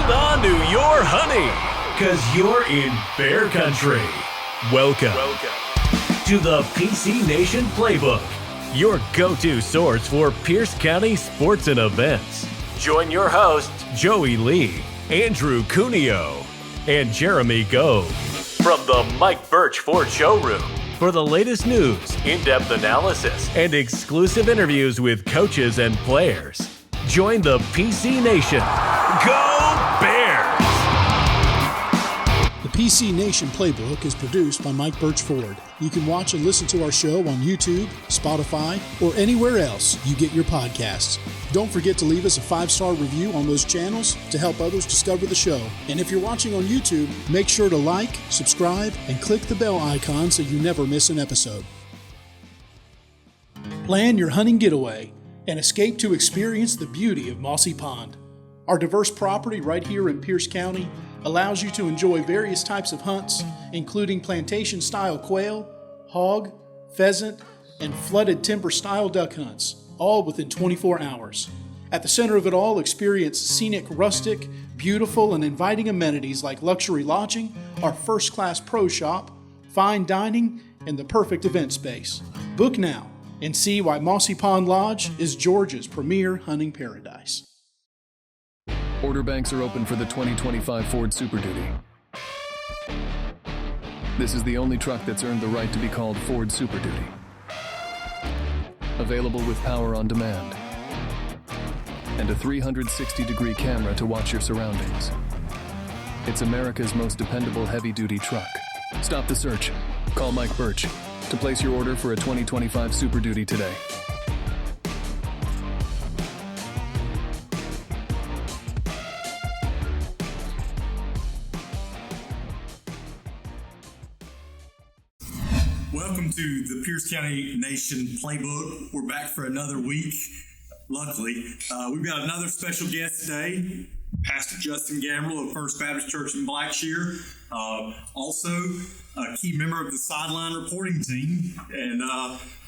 hold on to your honey, because you're in bear country. Welcome to the PC Nation Playbook, your go-to source for Pierce County sports and events. Join your hosts, Joey Lee, Andrew Cuneo, and Jeremy Gove from the Mike Birch Ford Showroom for the latest news, in-depth analysis, and exclusive interviews with coaches and players. Join the PC Nation. Go Bears! The PC Nation Playbook is produced by Mike Birch Ford. You can watch and listen to our show on YouTube, Spotify, or anywhere else you get your podcasts. Don't forget to leave us a 5-star review on those channels to help others discover the show. And if you're watching on YouTube, make sure to like, subscribe, and click the bell icon so you never miss an episode. Plan your hunting getaway and escape to experience the beauty of Mossy Pond. Our diverse property right here in Pierce County allows you to enjoy various types of hunts, including plantation-style quail, hog, pheasant, and flooded timber-style duck hunts, all within 24 hours. At the center of it all, experience scenic, rustic, beautiful, and inviting amenities like luxury lodging, our first-class pro shop, fine dining, and the perfect event space. Book now and see why Mossy Pond Lodge is Georgia's premier hunting paradise. Order banks are open for the 2025 Ford Super Duty. This is the only truck that's earned the right to be called Ford Super Duty. Available with power on demand and a 360-degree camera to watch your surroundings. It's America's most dependable heavy-duty truck. Stop the search. Call Mike Birch to place your order for a 2025 Super Duty today. Welcome to the Pierce County Nation Playbook. We're back for another week. Luckily, we've got another special guest today, Pastor Pastor Gambrell of First Baptist Church in Blackshear. Also, a key member of the sideline reporting team and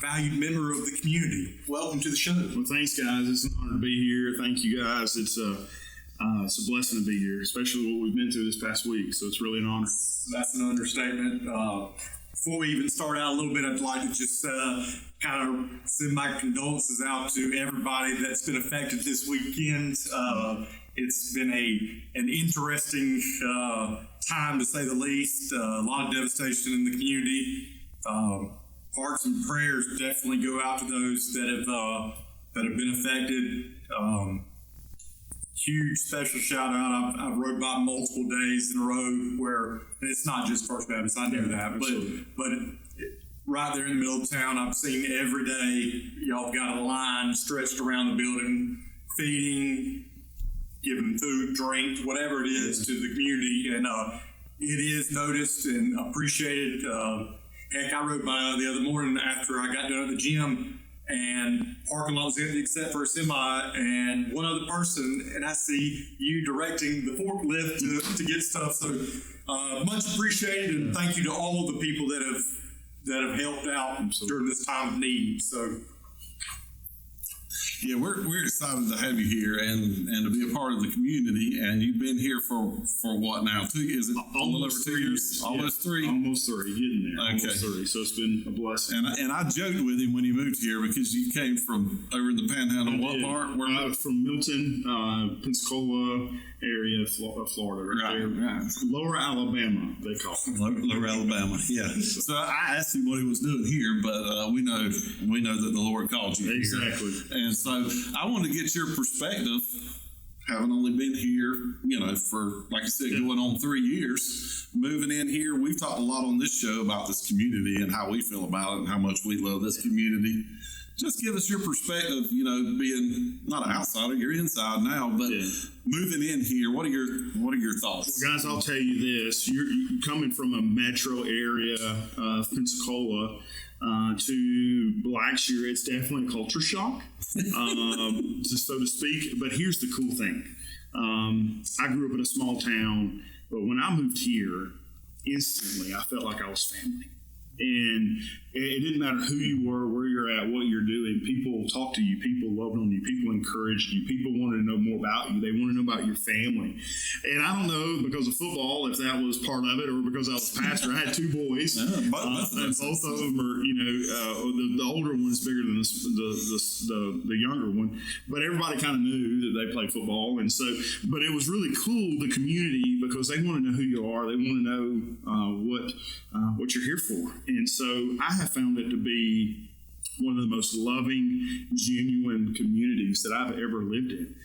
valued member of the community. Welcome to the show. Well, thanks, guys. It's an honor to be here. Thank you, guys. It's a blessing to be here, especially what we've been through this past week. So it's really an honor. That's an understatement. Before we even start out a little bit, I'd like to just kind of send my condolences out to everybody that's been affected this weekend. It's been an interesting time, to say the least. A lot of devastation in the community. Hearts and prayers definitely go out to those that have been affected. Huge special shout out. I've rode by multiple days in a row where it's not just First Baptist, I know that, but right there in the middle of town, I've seen every day y'all got a line stretched around the building, feeding, giving food, drink, whatever it is to the community, and it is noticed and appreciated. Heck, I rode by the other morning after I got done at the gym, and parking lot was empty except for a semi and one other person, and I see you directing the forklift to get stuff. So much appreciated, and thank you to all of the people that have helped out during this time of need. So yeah, we're excited to have you here and to be a part of the community. And you've been here for what now? Is it Almost 2 years? Almost three. Almost three. Getting there. Okay. Almost three. So it's been a blessing. And I joked with him when you moved here because you came from over in the Panhandle. What part? From Milton, Pensacola area, Florida, right there. Right. Lower Alabama, they call it. Lower Alabama. Yeah. So I asked him what he was doing here, but we know that the Lord called you exactly here. And so I want to get your perspective, having only been here, for, like I said, going on 3 years, moving in here. We've talked a lot on this show about this community and how we feel about it and how much we love this community. Just give us your perspective, being not an outsider, you're inside now, but moving in here, what are your thoughts? Well, guys, I'll tell you this. You're coming from a metro area of Pensacola to Blackshear, it's definitely a culture shock, so to speak. But here's the cool thing. I grew up in a small town, but when I moved here, instantly I felt like I was family. And it didn't matter who you were, where you're at, what you're doing. People talked to you. People loved on you. People encouraged you. People wanted to know more about you. They wanted to know about your family. And I don't know, because of football, if that was part of it or because I was pastor. I had two boys. And both of them are, the older one is bigger than the younger one. But everybody kind of knew that they played football. And so, but it was really cool, the community, because they want to know who you are. They want to know what you're here for. And so I have found it to be one of the most loving, genuine communities that I've ever lived in.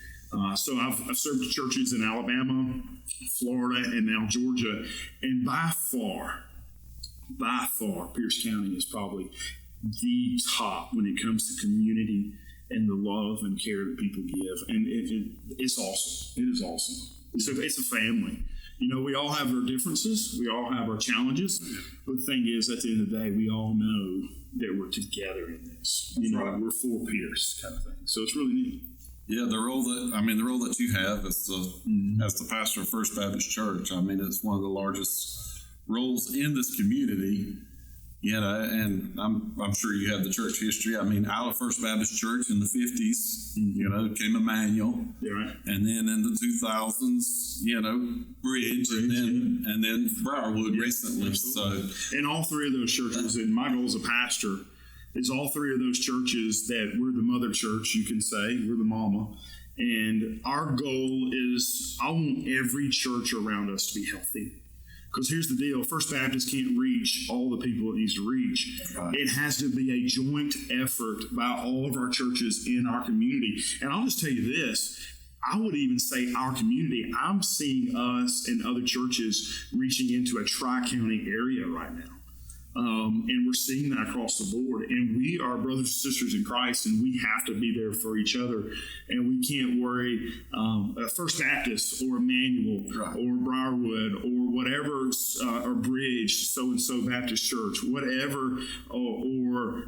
So I've served churches in Alabama, Florida, and now Georgia. And by far, Pierce County is probably the top when it comes to community and the love and care that people give. And it's awesome. It is awesome. It's a family. We all have our differences. We all have our challenges. But the thing is, at the end of the day, we all know that we're together in this. We're for Pierce kind of thing. So it's really neat. Yeah, the role that you have as the pastor of First Baptist Church, it's one of the largest roles in this community. And I'm sure you have the church history. Out of First Baptist Church in the 50s, came Emmanuel. Yeah, right. And then in the 2000s, Bridge, and then Briarwood recently. Absolutely. So, and all three of those churches, and my goal as a pastor is all three of those churches that we're the mother church, you can say, we're the mama. And our goal is, I want every church around us to be healthy. Because here's the deal, First Baptist can't reach all the people it needs to reach. Right. It has to be a joint effort by all of our churches in our community. And I'll just tell you this, I would even say our community, I'm seeing us and other churches reaching into a tri-county area right now. And we're seeing that across the board. And we are brothers and sisters in Christ, and we have to be there for each other. And we can't worry First Baptist or Emmanuel or Briarwood or whatever, or Bridge, so-and-so Baptist Church, whatever, or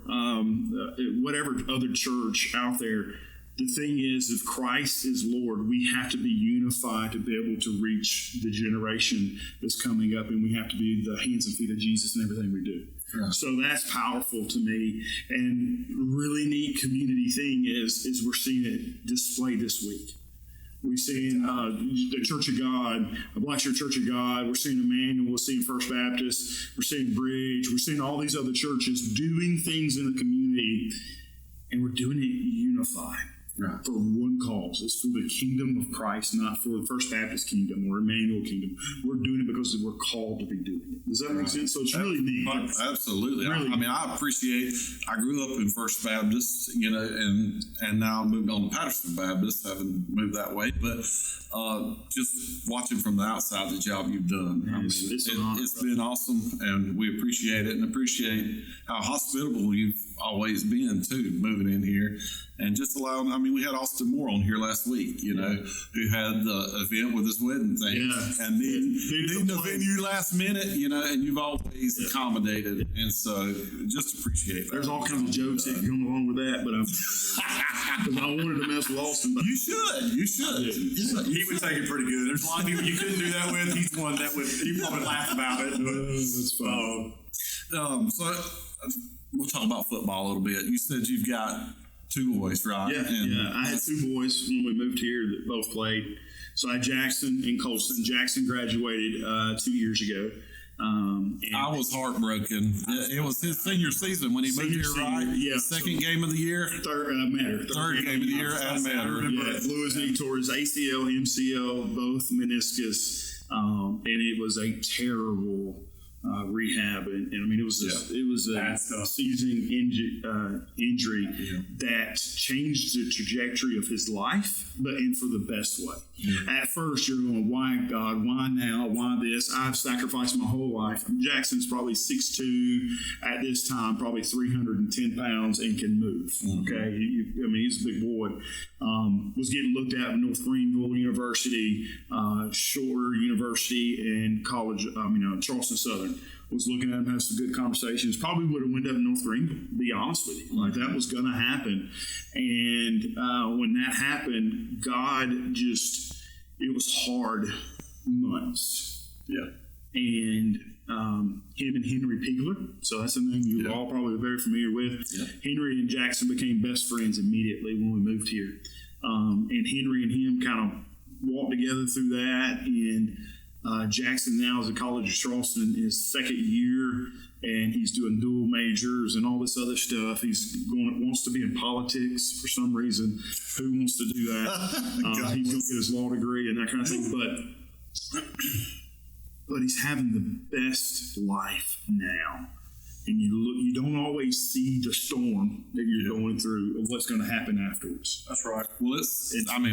whatever other church out there. The thing is, if Christ is Lord, we have to be unified to be able to reach the generation that's coming up, and we have to be the hands and feet of Jesus in everything we do. Yeah. So that's powerful to me. And really neat community thing is we're seeing it displayed this week. We're seeing the Church of God, Blackshear Church of God. We're seeing Emmanuel. We're seeing First Baptist. We're seeing Bridge. We're seeing all these other churches doing things in the community, and we're doing it unified. Right. For one cause. It's for the kingdom of Christ, not for the First Baptist kingdom or Emmanuel kingdom. We're doing it because we're called to be doing it. Does that make sense? So it's really neat. Absolutely. Really I appreciate, I grew up in First Baptist, and now moved on to Patterson Baptist, haven't moved that way, but just watching from the outside the job you've done. It's been awesome, and we appreciate it, and appreciate how hospitable you've always been too, moving in here. And just allowing, we had Austin Moore on here last week, who had the event with his wedding thing and needing a venue last minute, and you've always accommodated. And so just appreciate that. There's all kinds of jokes that come along with that, but because I wanted to mess with Austin. But You should. He would take it pretty good. There's a lot of people you couldn't do that with. He's one that he probably laugh about it. That's fun. So we'll talk about football a little bit. You said you've got 2 boys, right? Yeah. I had 2 boys when we moved here that both played. So I had Jackson and Colston. Jackson graduated 2 years ago. I was heartbroken. It was his senior season when he moved here, right? Yeah. Second game of the year? Third game of the year at Matter. Yeah, Lewis knee tore his ACL, MCL, both meniscus. And it was a terrible rehab, and it was a season injury that changed the trajectory of his life, but in for the best way. Yeah. At first, you're going, "Why God? Why now? Why this? I've sacrificed my whole life." Jackson's probably 6'2" at this time, probably 310 pounds, and can move. Mm-hmm. Okay, he's a big boy. Was getting looked at in North Greenville University, Shore University, and college. Charleston Southern. Was looking at him, had some good conversations. Probably would have went up in North Greenville, to be honest with you. Like, that was going to happen. And when that happened, God it was hard months. Yeah. and him and Henry Pigler. So that's a name you're all probably very familiar with. Henry and Jackson became best friends immediately when we moved here. And Henry and him kind of walked together through that. And Jackson now is at College of Charleston in his second year, and he's doing dual majors and all this other stuff. Wants to be in politics for some reason. Who wants to do that? He's going to get his law degree and that kind of thing. But he's having the best life now. And you don't always see the storm that you're going through of what's going to happen afterwards. That's right. Well,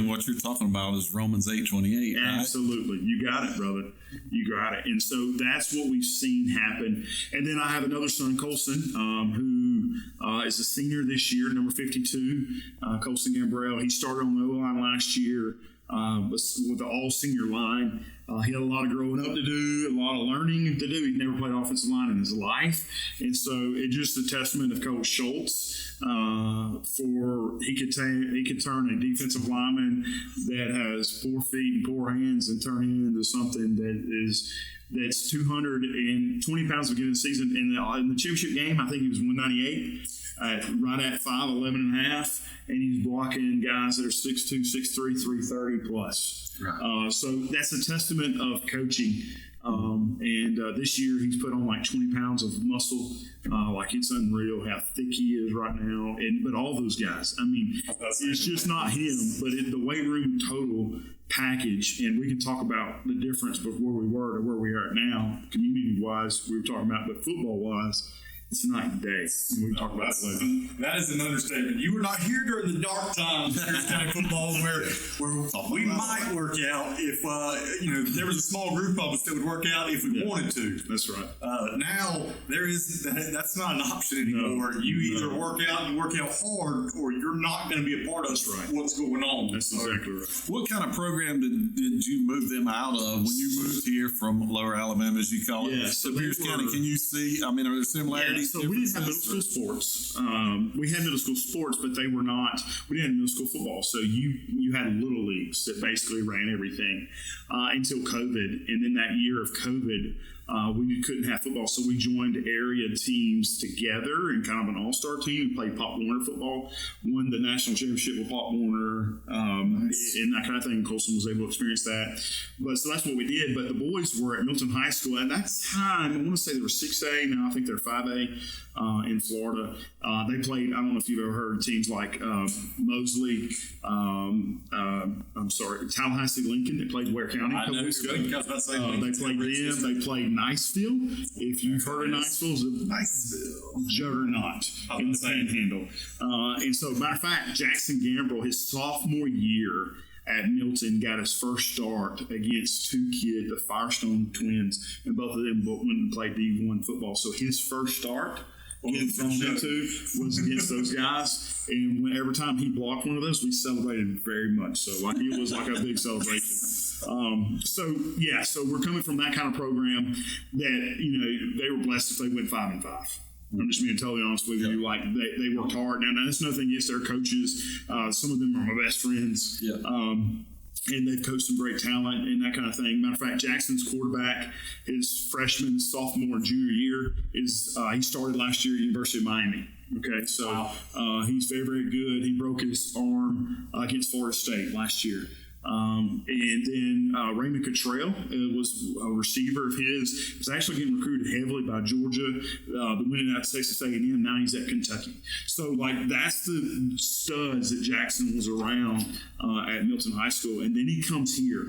what you're talking about is Romans 8:28. Absolutely. Right? You got it, brother. You got it. And so that's what we've seen happen. And then I have another son, Colson, who is a senior this year, number 52, Colson Gambrell. He started on the O-line last year with the all-senior line. He had a lot of growing up to do, a lot of learning to do. He'd never played offensive line in his life. And so it's just a testament of Coach Schultz he could turn a defensive lineman that has 4 feet and 4 hands and turn him into something that's 220 pounds of given season. In the championship game, I think he was 198, right at 5'11 and a half. And he's blocking guys that are 6'2", 6'3", 330 plus. Right. So that's a testament of coaching. And this year he's put on like 20 pounds of muscle. Like it's unreal how thick he is right now. But all those guys, I mean, it's just not him, but the weight room total package. And we can talk about the difference of where we were to where we are now, community-wise, we were talking about, but football-wise, it's night and day. We talk about it later. That is an understatement. You were not here during the dark times of Pierce County football where we might work out if there was a small group of us that would work out if we wanted to. That's right. Now that's not an option anymore. You either work out and work out hard, or you're not going to be a part of what's going on. That's exactly right. What kind of program did you move them out of when you moved here from Lower Alabama, as you call it, to Pierce County? Can you see? I mean, are there similarities? So we didn't have middle school sports. We had middle school sports, but they were not. We didn't have middle school football. So you had little leagues that basically ran everything until COVID, and then that year of COVID, we couldn't have football, so we joined area teams together and kind of an all-star team. We played Pop Warner football, won the national championship with Pop Warner, and that kind of thing. Colson was able to experience that. But so that's what we did. But the boys were at Milton High School at that time. I want to say they were 6A. Now I think they're 5A in Florida. They played. I don't know if you've ever heard of teams like Mosley. Tallahassee Lincoln. They played Ware County a couple weeks ago. They played them. They played Niceville. If you've heard of Niceville, it's a juggernaut in the Panhandle. And so, matter of fact, Jackson Gambrell, his sophomore year at Milton, got his first start against 2 kids, the Firestone twins, and both of them went and played D1 football. So his first start getting thrown into was against those guys, and every time he blocked one of those, we celebrated very much so. Like it was like a big celebration. So we're coming from that kind of program that they were blessed if they went 5-5. I'm just being totally honest with you. Like they worked hard. Now that's nothing against their coaches. Some of them are my best friends. And they've coached some great talent and that kind of thing. Matter of fact, Jackson's quarterback, his freshman, sophomore, and junior year he started last year at University of Miami. Okay, so he's very, very good. He broke his arm against Florida State last year. And then Raymond Cottrell was a receiver of his. He was actually getting recruited heavily by Georgia, but went out to Texas A&M. Now he's at Kentucky. So, like, that's the studs that Jackson was around at Milton High School. And then he comes here,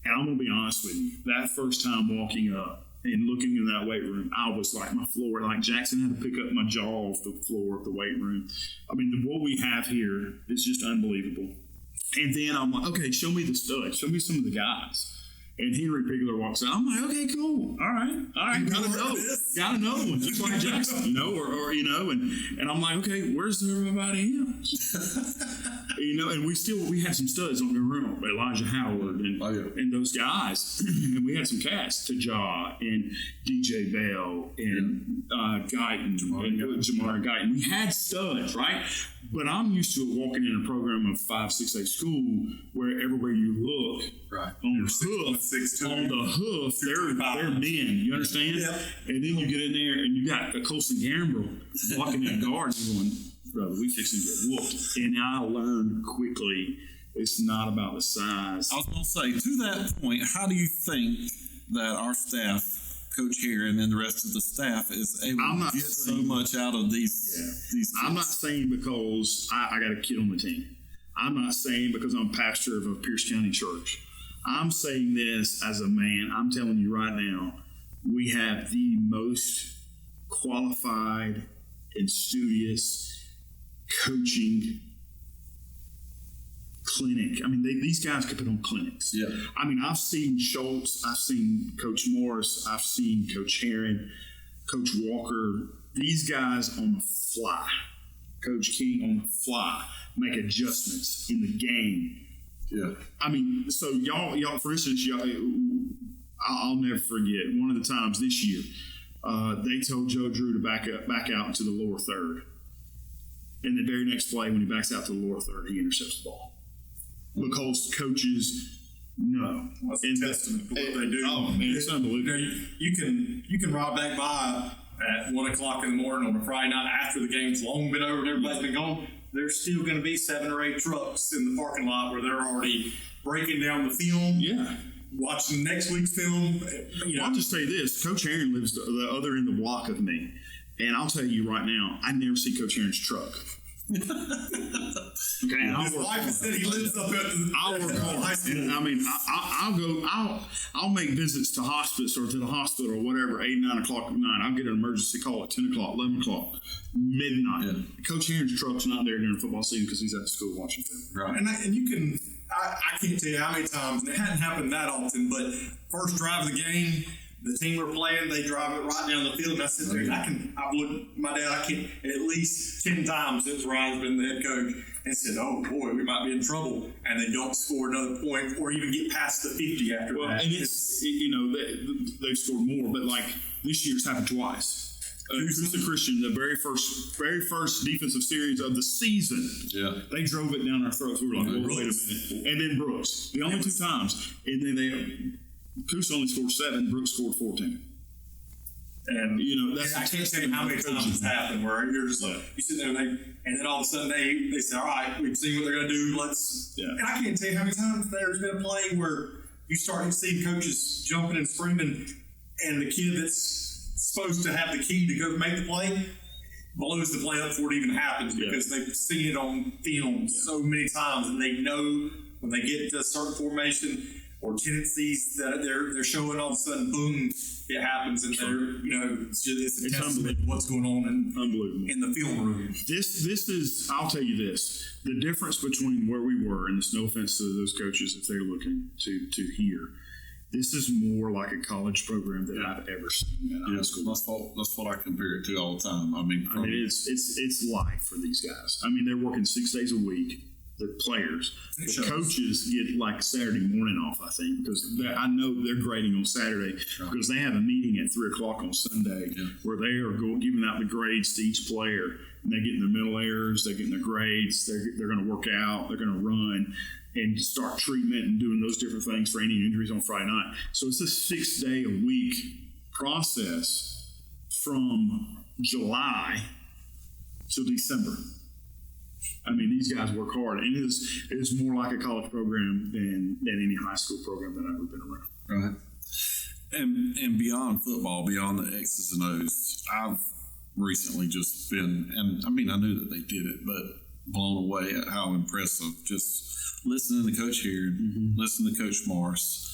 and I'm going to be honest with you, that first time walking up and looking in that weight room, I was like, my floor, like Jackson had to pick up my jaw off the floor of the weight room. I mean, what we have here is just unbelievable. And then I'm like, okay, show me the studs. Show me some of the guys. And Henry Pigler walks out. I'm like, okay, cool. All right. Got another one, just like Jackson, and I'm like, okay, where's everybody else? And we had some studs on the room, Elijah Howard and those guys. And we had some cats, Tajah and DJ Bell and Guyton, Jamar Guyton. We had studs, right? But I'm used to walking in a program of 5-6A school where everywhere you look, on the hoof. 6'2". On the hoof, they're men. You understand? Yep. And then you get in there and you got a Pastor Gambrell walking that guard and going, brother, we fixing to get whooped. And I learned quickly it's not about the size. I was going to say, to that point, how do you think that our staff, Coach Heron and the rest of the staff, is able to get so much out of these kids? I'm not saying because I got a kid on the team. I'm not saying because I'm pastor of a Pierce County church. I'm saying this as a man. I'm telling you right now, we have the most qualified and studious coaching clinic. I mean, these guys could put on clinics. Yeah. I mean, I've seen Schultz, I've seen Coach Morris, I've seen Coach Heron, Coach Walker. These guys on the fly, Coach King on the fly, make adjustments in the game. Yeah. I mean, so y'all, for instance, I'll never forget one of the times this year, they told Joe Drew to back out into the lower third. And the very next play, when he backs out to the lower third, he intercepts the ball. Because coaches know. That's a testament to what they do. Oh, man, it's unbelievable. You can ride back by at 1 o'clock in the morning on a Friday night after the game's long been over and everybody's been gone. There's still going to be 7 or 8 trucks in the parking lot where they're already breaking down the film. Yeah. Watching next week's film. Well, I'll just say this. Coach Heron lives the other end of the block of me. And I'll tell you right now, I never see Coach Heron's truck. Okay, his wife said he lives up at the high school. I mean, I'll make visits to hospice or to the hospital or whatever, 8, 9 o'clock at night. I'll get an emergency call at 10 o'clock, 11 o'clock, midnight. Yeah. Coach Heron's truck's not there during football season because he's at the school watching film. Right. And you can, I can't tell you how many times, and it hadn't happened that often, but first drive of the game, the team we're playing, they drive it right down the field, and I sit there, I've looked at my dad, I can at least 10 times since Ryan's been the head coach, and said, oh boy, we might be in trouble, and they don't score another point or even get past the 50 after that. And they've scored more, but like this year's happened twice. Coosa Christian, the very first defensive series of the season, they drove it down our throats. We were like, wait a minute. And then Brooks, the only 2 times, and then Coosa only scored 7, Brooks scored 14. And that's I can't tell you how many times it's happened where you're just like, you sit there and then all of a sudden they say, all right, we've seen what they're going to do. And I can't tell you how many times there's been a play where you start seeing coaches jumping and screaming, and the kid that's supposed to have the key to go make the play blows the play up before it even happens because they've seen it on film so many times, and they know when they get to a certain formation or tendencies that they're showing, all of a sudden, boom, it happens, and it's a testament to what's going on in the film room. This is, I'll tell you this, the difference between where we were, and it's no offense to those coaches if they're looking to hear, this is more like a college program that I've ever seen in high school. That's what I compare it to all the time. I mean, it's life for these guys. I mean, they're working 6 days a week. The players, the coaches get like Saturday morning off, I think, because I know they're grading on Saturday because they have a meeting at 3 o'clock on Sunday where they are giving out the grades to each player, and they're getting their mental errors, they're getting their grades, they're going to work out, they're going to run, and start treatment and doing those different things for any injuries on Friday night. So it's a 6-day-a-week process from July to December. I mean, these guys work hard, and it is more like a college program than any high school program that I've ever been around. Right. And beyond football, beyond the X's and O's, I've recently just been, and I mean, I knew that they did it, but blown away at how impressive. Just listening to Coach Heron, listening to Coach Morris.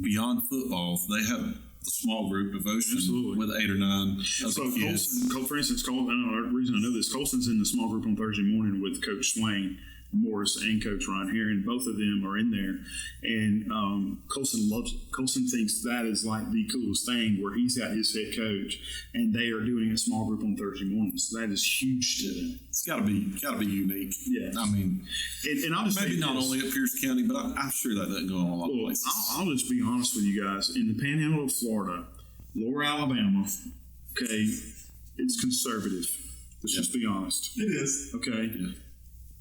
Beyond football, they have a small group devotion with 8 or 9 so kids. Colson, for instance, the reason I know this, Colson's in the small group on Thursday morning with Coach Swain Morris and Coach Ryan Heron. Both of them are in there, and Colson loves it. Colson thinks that is like the coolest thing, where he's got his head coach and they are doing a small group on Thursday mornings. So that is huge to them. It's got to be unique. Yeah, I mean, and I'll just maybe not only at Pierce County, but I'm sure that doesn't go on a lot of places. I'll just be honest with you guys. In the Panhandle of Florida, Lower Alabama, okay, it's conservative. Let's just be honest. It is. Okay. Yeah.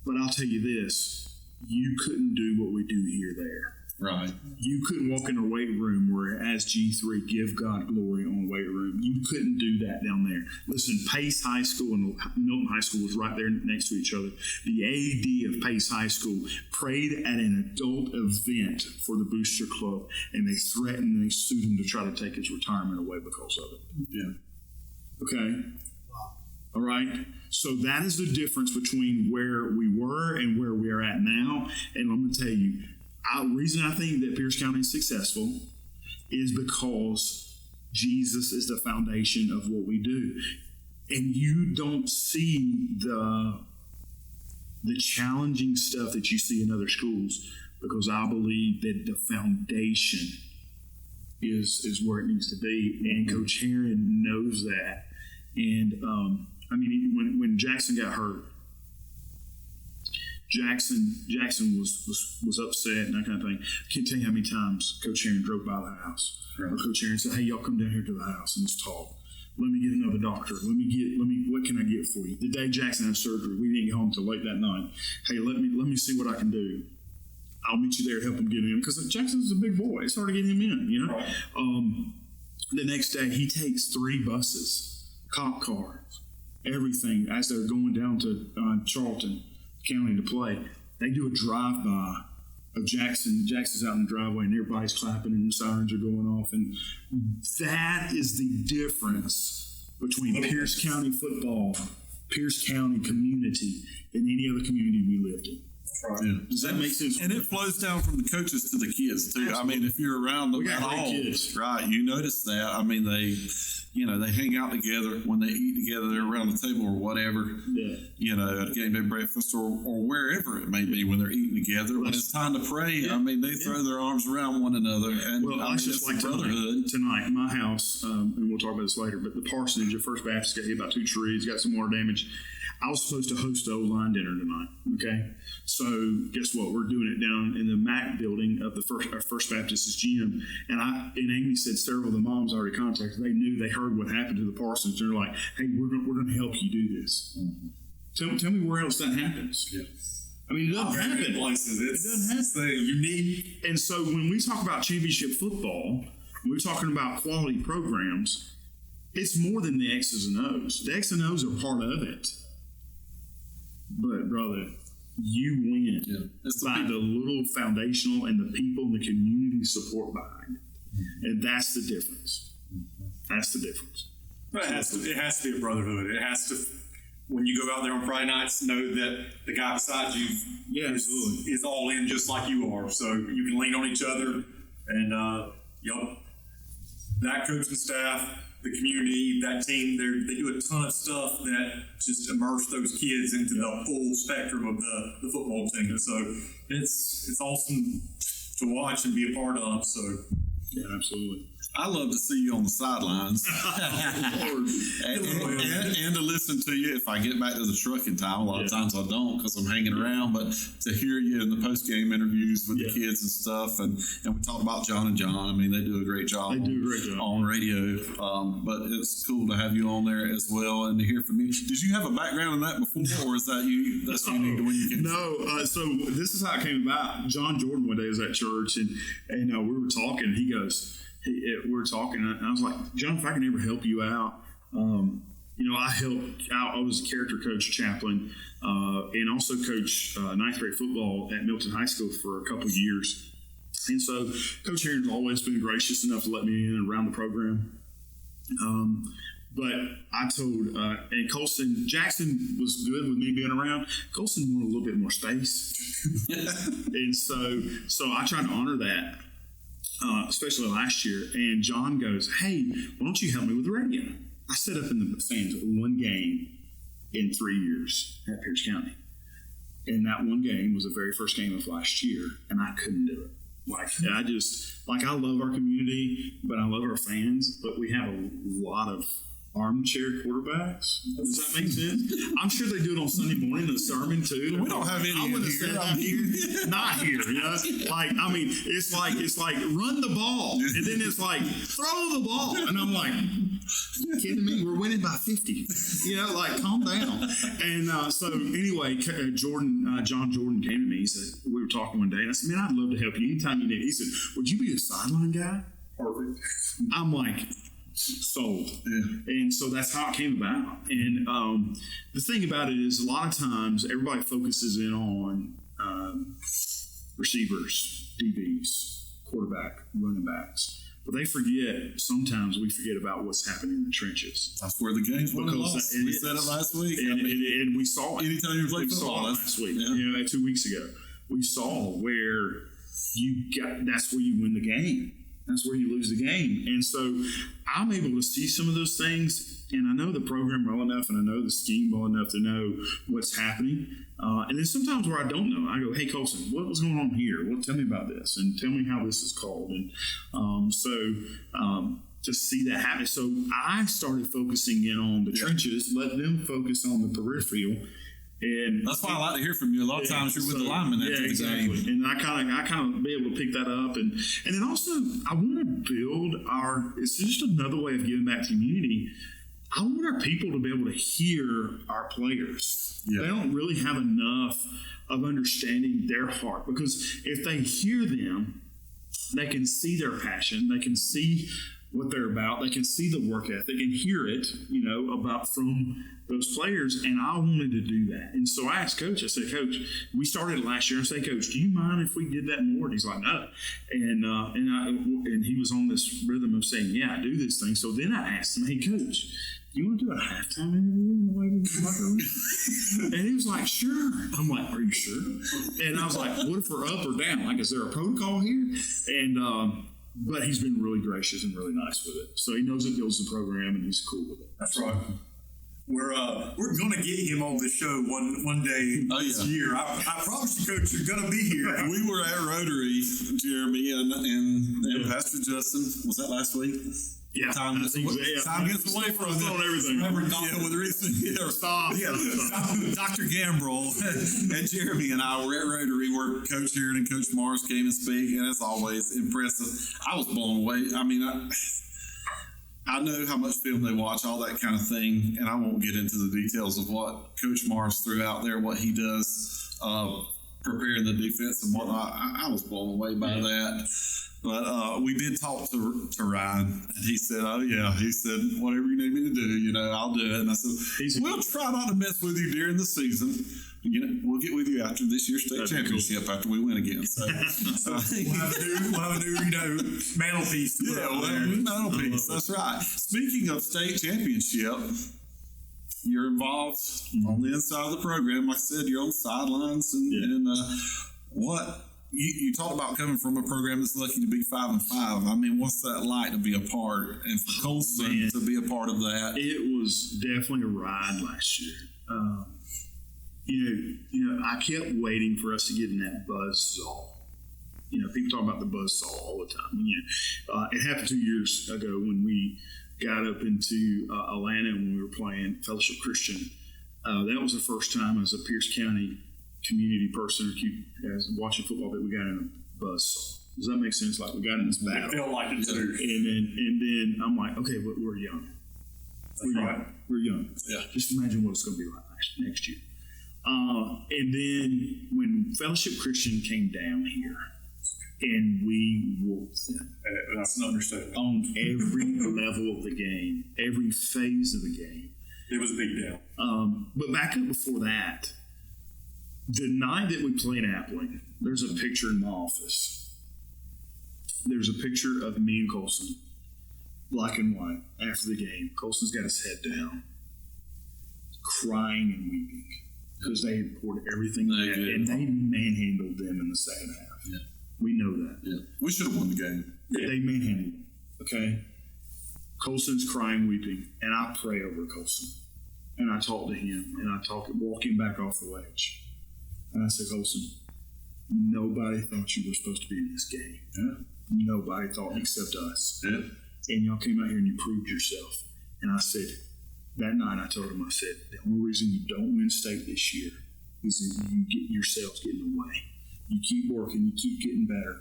But I'll tell you this, you couldn't do what we do here there. Right. You couldn't walk in a weight room where, as G3, give God glory on a weight room. You couldn't do that down there. Listen, Pace High School and Milton High School was right there next to each other. The AD of Pace High School prayed at an adult event for the Booster Club, and they threatened and they sued him to try to take his retirement away because of it. Yeah. Okay? All right? So that is the difference between where we were and where we are at now. And I'm going to tell you, the reason I think that Pierce County is successful is because Jesus is the foundation of what we do. And you don't see the challenging stuff that you see in other schools, because I believe that the foundation is where it needs to be. And Coach Heron knows that. And, when Jackson got hurt, Jackson was upset and that kind of thing. I can't tell you how many times Coach Heron drove by the house. Right. Or Coach Heron said, "Hey, y'all come down here to the house and let's talk. Let me get another doctor. What can I get for you?" The day Jackson had surgery, we didn't get home till late that night. "Hey, let me see what I can do. I'll meet you there to help him get in," because Jackson's a big boy. It's hard to get him in, you know. Right. The next day, he takes 3 buses, cop cars, everything as they're going down to Charlton County to play. They do a drive-by of Jackson. Jackson's out in the driveway and everybody's clapping and the sirens are going off. And that is the difference between Pierce County football, Pierce County community, and any other community we lived in. Right. Yeah. Does that make sense? And it flows down from the coaches to the kids too. Absolutely. I mean, if you're around them at all, right, you notice that. I mean, they hang out together when they eat together. They're around the table or whatever. Yeah. At a game day breakfast or wherever it may be when they're eating together. When it's time to pray, yeah. I mean, they throw their arms around one another. And it's just like brotherhood. Tonight, my house, and we'll talk about this later, but the parsonage of First Baptist got hit by 2 trees, got some water damage. I was supposed to host an O-line dinner tonight, okay? So guess what? We're doing it down in the MAC building of our First Baptist's gym. And Amy said several of the moms already contacted. They knew, they heard what happened to the parsonage. They're like, "Hey, we're going to help you do this." Mm-hmm. Tell me where else that happens. Yeah. I mean, it doesn't happen. It doesn't happen. Unique. And so when we talk about championship football, we're talking about quality programs, it's more than the X's and O's. The X's and O's are part of it. But, brother, you win by the little foundational and the people and the community support behind it. And that's the difference. That's the difference. But it has to be a brotherhood. It has to, when you go out there on Friday nights, know that the guy beside you is all in just like you are. So you can lean on each other. And, that coaching staff, the community, that team, they do a ton of stuff that just immerse those kids into the full spectrum of the football team. So it's awesome to watch and be a part of. So yeah, absolutely. I love to see you on the sidelines and to listen to you if I get back to the truck in time. A lot of times I don't because I'm hanging around, but to hear you in the post-game interviews with the kids and stuff, and we talk about John and John. I mean, they do a great job on radio, but it's cool to have you on there as well and to hear from you. Did you have a background in that before, or is that you? That's unique to when you came? No, so this is how it came about. John Jordan one day was at church, and we were talking, and he goes, we were talking, and I was like, "John, if I can ever help you out, I helped out. I was a character coach, chaplain, and also coach 9th grade football at Milton High School for a couple of years. And so Coach Heron's always been gracious enough to let me in and around the program. But I told, and Colson, Jackson was good with me being around. Colson wanted a little bit more space. And so I tried to honor that. Especially last year, and John goes, "Hey, why don't you help me with the radio?" I set up in the stands 1 game in 3 years at Pierce County, and that 1 game was the very first game of last year, and I couldn't do it. I love our community, but I love our fans, but we have a lot of armchair quarterbacks. Does that make sense? I'm sure they do it on Sunday morning in the sermon too. We don't have any I would have said that here, not here. You know? Like, I mean, it's like run the ball, and then it's like throw the ball, and I'm like, you kidding me? We're winning by 50. You know, like calm down. And so anyway, John Jordan came to me. He said, we were talking one day, and I said, man, I'd love to help you anytime you need. He said, would you be a sideline guy? Perfect. I'm like, sold. Yeah. And so that's how it came about. And the thing about it is, a lot of times everybody focuses in on receivers, DBs, quarterback, running backs. But they forget, sometimes we forget about what's happening in the trenches. That's where the game's won and lost. We said it last week. And we saw it. Anytime you play football, last week, you know, 2 weeks ago, we saw where that's where you win the game. That's where you lose the game. And so I'm able to see some of those things, and I know the program well enough, and I know the scheme well enough to know what's happening. And then sometimes where I don't know, I go, hey, Colson, what's going on here? Well, tell me about this, and tell me how this is called. And to see that happen. So I started focusing in on the trenches, let them focus on the peripheral. And that's why I like to hear from you. A lot of times you're with the linemen after the game. And I kind of be able to pick that up. And then also, I want to build it's just another way of giving back to community. I want our people to be able to hear our players. Yeah. They don't really have enough of understanding their heart, because if they hear them, they can see their passion. They can see what they're about. They can see the work ethic and hear it, you know, about from those players. And I wanted to do that. And so I asked Coach, I said, Coach, we started last year. I said, Coach, do you mind if we did that more? And he's like, no. And he was on this rhythm of saying, yeah, I do this thing. So then I asked him, hey, Coach, do you want to do a halftime interview in the way we And he was like, sure. I'm like, are you sure? And I was like, what if we're up or down? Like, is there a protocol here? And, but he's been really gracious and really nice with it. So he knows it builds the program, and he's cool with it. That's right. We're going to get him on the show one day this year. I promise you, Coach, you're going to be here. We were at Rotary, Jeremy and Pastor Justin. Was that last week? Yeah, time gets away from everything. With recent, stop. Dr. Gambrell and Jeremy and I were at Rotary, where Coach Heron and Coach Morris came and speak, and it's always impressive. I was blown away. I mean, I know how much film they watch, all that kind of thing, and I won't get into the details of what Coach Morris threw out there, what he does, preparing the defense and whatnot. I was blown away by that. But we did talk to Ryan, and he said, oh, yeah. He said, whatever you need me to do, you know, I'll do it. And I said, we'll try not to mess with you during the season. You know, we'll get with you after this year's state championship, after we win again. So we'll have a new, you know, mantelpiece. Mantelpiece. That's right. Speaking of state championship, you're involved on the inside of the program. Like I said, you're on the sidelines. And what... You talked about coming from a program that's lucky to be 5-5. I mean, what's that like to be a part, and for Colson to be a part of that? It was definitely a ride last year. You know, I kept waiting for us to get in that buzzsaw. You know, people talk about the buzzsaw all the time. You know, it happened 2 years ago when we got up into Atlanta when we were playing Fellowship Christian. That was the first time as a Pierce County community person as watching football that we got in a buzzsaw. Does that make sense? Like, we got in this battle. It felt like it too. And then I'm like, okay, but we're young. We're young. Yeah. Just imagine what it's going to be like next year. And then when Fellowship Christian came down here, and we whooped them. That's an understatement. On every level of the game, every phase of the game. It was a big deal. But back up before that, the night that we played Appling, there's a picture in my office. There's a picture of me and Colson, black and white, after the game. Colson's got his head down, crying and weeping, because they had poured everything they had, and they manhandled them in the second half. Yeah. We know that. Yeah. We should have won the game. They manhandled them, okay? Colson's crying, weeping, and I pray over Colson. And I talk to him, and I walk him back off the ledge. And I said, Colson, nobody thought you were supposed to be in this game. Yeah. Nobody thought except us. Yeah. And y'all came out here and you proved yourself. And I said, that night I told him, I said, the only reason you don't win state this year is that you get yourselves getting away. You keep working, you keep getting better.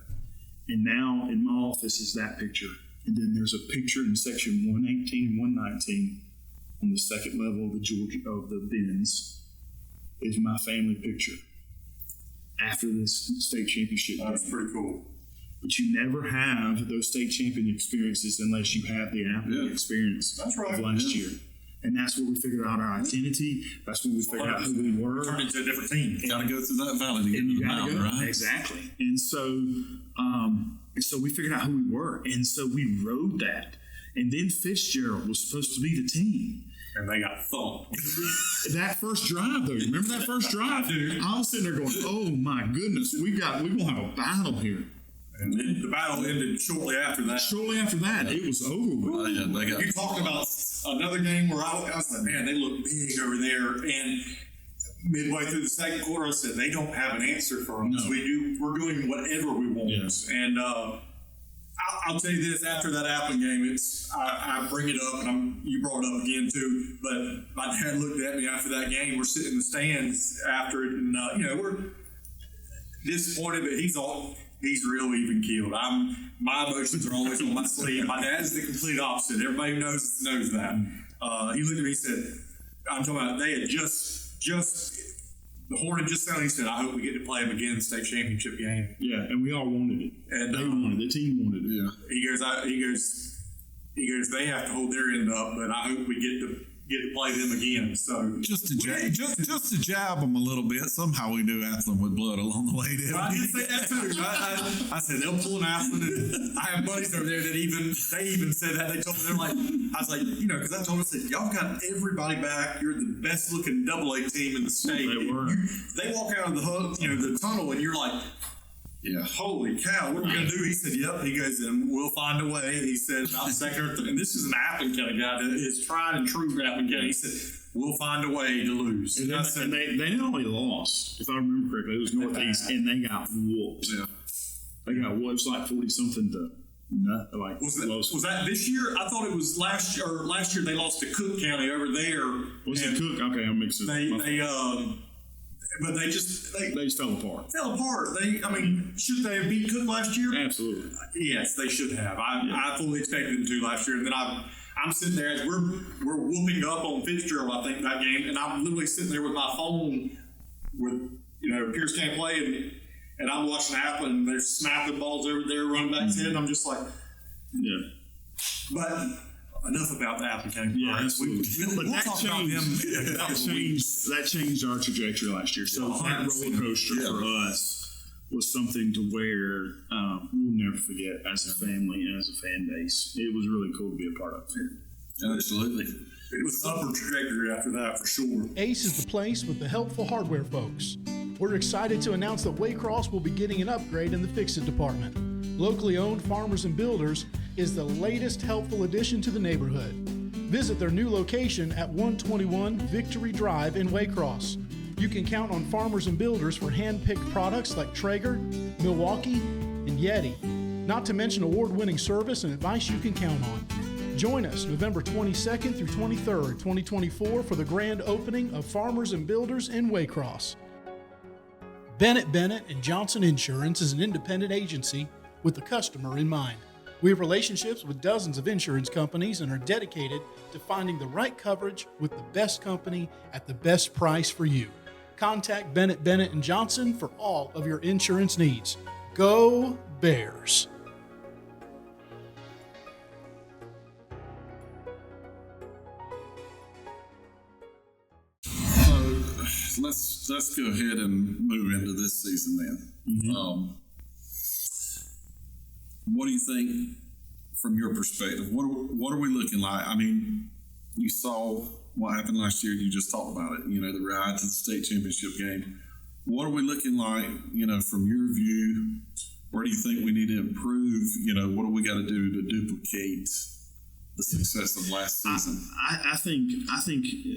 And now in my office is that picture. And then there's a picture in section 118 and 119 on the second level of the bins is my family picture after this state championship. That's pretty cool. But you never have those state champion experiences unless you have the athlete experience That's right. of last year. And that's where we figured out our identity. That's when we figured out who we were. Turn into a different team. You got to go through that valley to get And to you the gotta mountain, go. right? Exactly. And so we figured out who we were. And so we rode that. And then Fitzgerald was supposed to be the team. And they got thumped. That first drive, though, remember that first drive? I was sitting there going, oh my goodness, we're going to have a battle here. And then the battle ended shortly after that. Shortly after that, it was over with. Oh, yeah, they got You talked about another game where I was like, man, they look big over there. And midway through the second quarter, I said, they don't have an answer for us. No. We're doing whatever we want. Yes. And I'll tell you this: after that Appling game, I bring it up, and you brought it up again too. But my dad looked at me after that game. We're sitting in the stands after it, and we're disappointed, but he's real even keeled. My emotions are always on my sleeve. My dad's the complete opposite. Everybody knows that. He looked at me and said, I'm talking about they had just the horn had just sounded. He said, I hope we get to play them again in the state championship game. Yeah, and we all wanted it. And they wanted it. The team wanted it. Yeah. He goes, they have to hold their end up, but I hope we get to play them again. So just to jab them a little bit. Somehow we knew Athlon would blow it along the way. Didn't I we? did say that too. I said they'll pull an Athlon. And I have buddies over there that even said that. They told me, they're like, I was like, because I told them, I said, y'all got everybody back. You're the best looking AA team in the state. They were. They walk out of the tunnel, and you're like, Yeah. holy cow, what are we going to do? He said, yep. He goes, and we'll find a way. He said, about second or third. And this is an Appling County guy that is tried and true Appling County. He said, we'll find a way to lose. And they not only lost, if I remember correctly, it was Northeast, and they got whooped. Yeah. They got whooped. It was like 40-something to nothing. Like Was that this year? I thought it was last year. Or last year they lost to Cook County over there. Was it Cook? Okay, I'm mixing it. But they just fell apart. fell apart. Should they have beat Cook last year? Absolutely. Yes, they should have. I fully expected them to last year, and then I'm sitting there as we're whooping up on Fitzgerald, I think, that game, and I'm literally sitting there with my phone with Pierce can't play, and I'm watching Appling, and they're snapping balls over there, running back's head, and I'm just like, Yeah. but. Enough about the Appling County. Yeah, absolutely. We'll But talk about them. that changed our trajectory last year. So that roller coaster for us was something to where we'll never forget as a family and as a fan base. It was really cool to be a part of it. Absolutely. It was an upward trajectory after that, for sure. Ace is the place with the helpful hardware folks. We're excited to announce that Waycross will be getting an upgrade in the Fix-It department. Locally owned Farmers and Builders is the latest helpful addition to the neighborhood. Visit their new location at 121 Victory Drive in Waycross. You can count on Farmers and Builders for hand-picked products like Traeger, Milwaukee, and Yeti. Not to mention award-winning service and advice you can count on. Join us November 22nd through 23rd, 2024 for the grand opening of Farmers and Builders in Waycross. Bennett & Johnson Insurance is an independent agency with the customer in mind. We have relationships with dozens of insurance companies and are dedicated to finding the right coverage with the best company at the best price for you. Contact Bennett & Johnson for all of your insurance needs. Go Bears! So let's go ahead and move into this season then. Mm-hmm. What do you think, from your perspective? What are we looking like? I mean, you saw what happened last year. You just talked about it. The ride to the state championship game. What are we looking like? From your view, where do you think we need to improve? What do we got to do to duplicate the success of last season? I think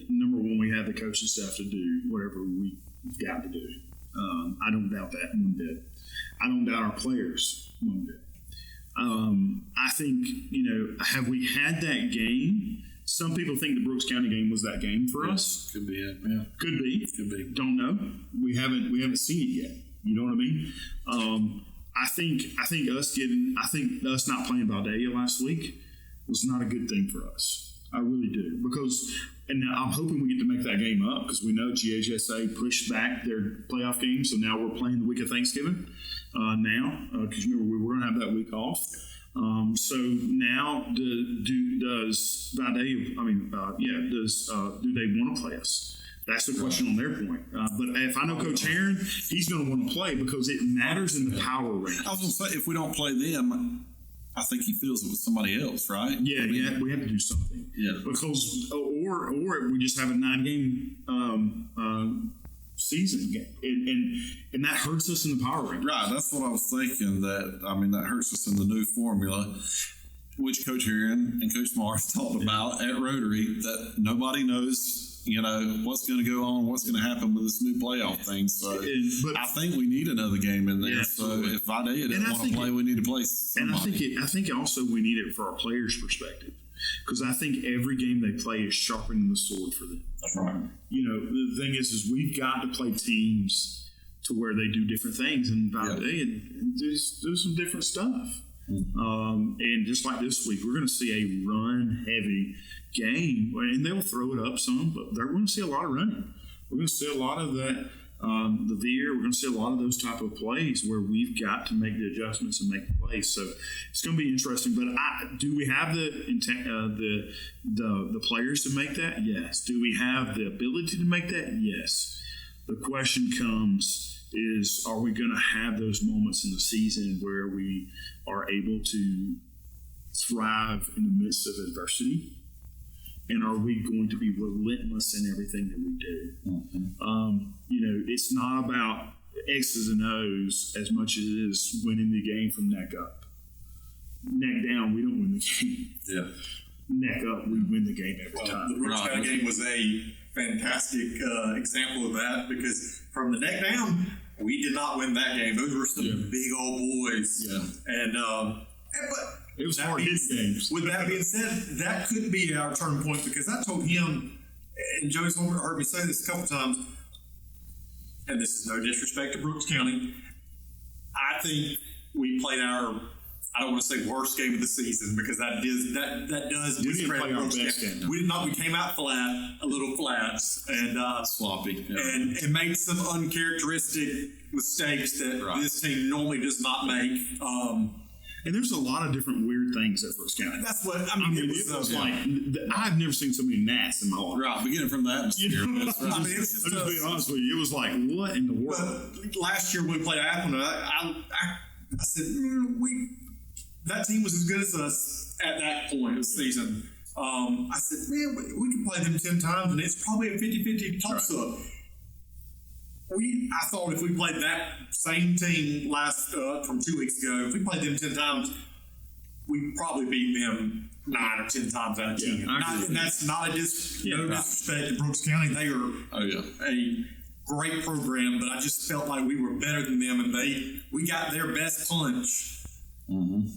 number one, we have the coaching staff to do whatever we've got to do. I don't doubt that one bit. I don't doubt our players one bit. I think, have we had that game Some people think the Brooks County game was that game for us. Could be it. Yeah. Could be. Could be. Don't know. We haven't seen it yet. You know what I mean? I think us not playing Valdea last week was not a good thing for us. I really do, because, and I'm hoping we get to make that game up, because we know GHSA pushed back their playoff game, so now we're playing the week of Thanksgiving because remember we were going to have that week off. So now does Valdea? Do they want to play us? That's the question on their point. But if I know Coach Heron, he's going to want to play because it matters in the power range. I was going to say, if we don't play them, I think he feels it with somebody else, right? Yeah, we have to do something. Yeah, because or we just have a 9-game season game, and that hurts us in the power range. Right, that's what I was thinking. That hurts us in the new formula, which Coach Heron and Coach Morris talked about at Rotary. That nobody knows. What's going to go on, what's going to happen with this new playoff thing. So I think we need another game in there. Yeah, so if Valdea didn't want to play, we need to play somebody. And I think also we need it for our players' perspective, because I think every game they play is sharpening the sword for them. That's right. The thing is we've got to play teams to where they do different things, and Valdea and do some different stuff. And just like this week, we're going to see a run-heavy game, and they'll throw it up some, but we're going to see a lot of running. We're going to see a lot of that, the veer. We're going to see a lot of those type of plays where we've got to make the adjustments and make the plays. So it's going to be interesting. But do we have the intent, the players to make that? Yes. Do we have the ability to make that? Yes. The question comes is, are we going to have those moments in the season where we are able to thrive in the midst of adversity? And are we going to be relentless in everything that we do? Mm-hmm. It's not about X's and O's as much as it is winning the game from neck up. Neck down, we don't win the game. Yeah. Neck up, we win the game every time. The Brooks County game was a fantastic example of that, because from the neck down, we did not win that game. Those were some big old boys. Yeah. And it was hard hit games. With that being said, that could be our turning point, because I told him, and Joey's heard me say this a couple times, and this is no disrespect to Brooks County, I think we played our, I don't want to say worst game of the season, because that does discredit Brooks County. We did not. We came out flat, a little flat, and sloppy, and made some uncharacteristic mistakes that this team normally does not make. And there's a lot of different weird things at Brooks County. That's what I mean. It was like I've never seen so many gnats in my life. Right, beginning from that atmosphere. That's right. I'm just being honest with you. It was like, what in the world? But last year when we played Akron, I said that team was as good as us at that point of the season. I said, man, we can play them 10 times, and it's probably a 50-50 toss-up. I thought if we played that same team from 2 weeks ago, if we played them 10 times, we'd probably beat them 9 or 10 times out of 10. And that's not no disrespect to Brooks County. They are a great program, but I just felt like we were better than them, and we got their best punch. Mm-hmm.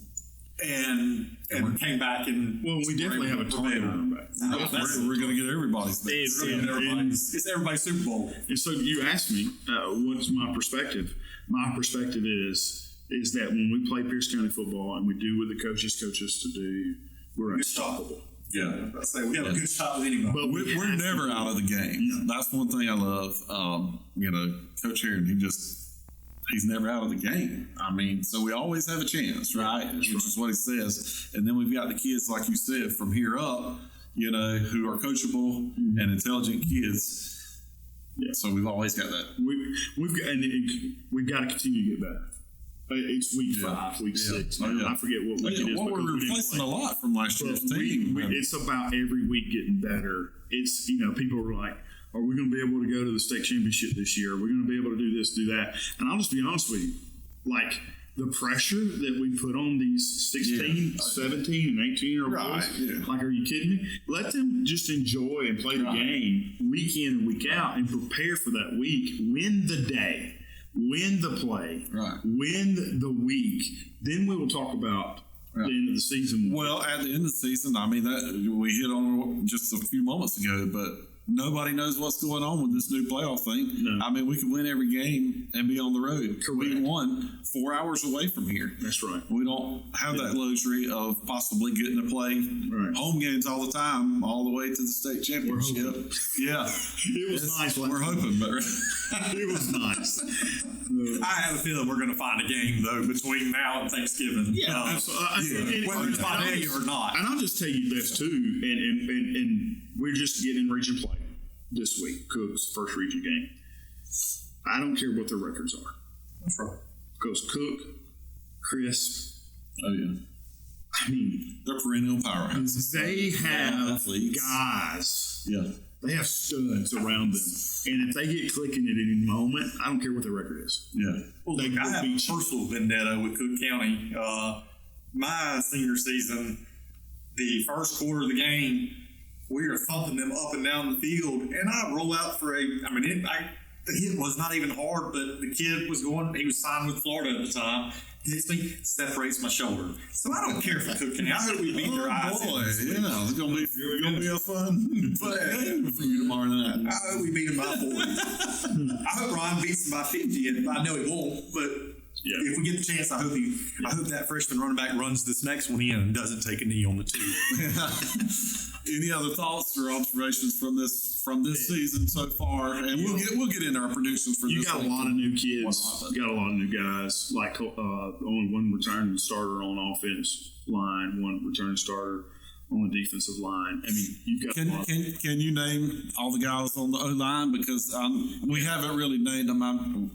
And came back and we definitely have a target on our back. We're going to get everybody's back. It's everybody's Super Bowl. And so you asked me, what's my perspective? My perspective is that when we play Pierce County football and we do what the coaches coach us to do, we're unstoppable. Yeah, I say we have a good shot with anybody. But we're never out of the game. Yeah. That's one thing I love. Coach Heron, he's never out of the game. I mean, so we always have a chance, right? Which is what he says. And then we've got the kids, like you said, from here up, who are coachable and intelligent kids. Yeah. So we've always got that. We've got to continue to get better. It's week 5, week 6. I forget what week it is. Well, we're replacing a lot from last year's team. It's about every week getting better. It's, people are like, are we going to be able to go to the state championship this year? Are we going to be able to do this, do that? And I'll just be honest with you. Like, the pressure that we put on these 16, 17, and 18-year-old boys, like, are you kidding me? Let them just enjoy and play the game week in and week out and prepare for that week. Win the day. Win the play. Right. Win the week. Then we will talk about the end of the season. Well, at the end of the season, I mean, that we hit on just a few moments ago, but nobody knows what's going on with this new playoff thing. No. I mean, we could win every game and be on the road. We won 4 hours away from here. That's right. We don't have that luxury of possibly getting to play home games all the time, all the way to the state championship. Yeah. It was nice. We're hoping, but it was nice. I have a feeling we're going to find a game, though, between now and Thanksgiving. Yeah, absolutely. Whether it's by day or not. And I'll just tell you this, too, and we're just getting in region play this week. Cook's first region game. I don't care what their records are. That's right. Because Cook, Chris, oh yeah, I mean, they're perennial powerhouses. They have athletes. Guys. Yeah. They have studs around them. And if they get clicking at any moment, I don't care what their record is. Yeah. Well, look, I have a personal vendetta with Cook County. My senior season, the first quarter of the game, we are thumping them up and down the field, and I roll out for the hit was not even hard, but the kid was going, he was signed with Florida at the time, hits me, separates my shoulder. So I don't care for Cook County. I hope we beat their eyes. Boy, yeah, it's gonna be a fun game for you tomorrow night. I hope we beat them by 40. I hope Ryan beats them by 50, and I know he won't, but if we get the chance, I hope that freshman running back runs this next one in and doesn't take a knee on the two. Any other thoughts or observations from this season so far? And we'll get into our predictions for this. You got a lot of new kids. You got a lot of new guys. Like only one returning starter on offense line, one returning starter on the defensive line. I mean, you've got. Can you name all the guys on the O line, because we haven't really named them.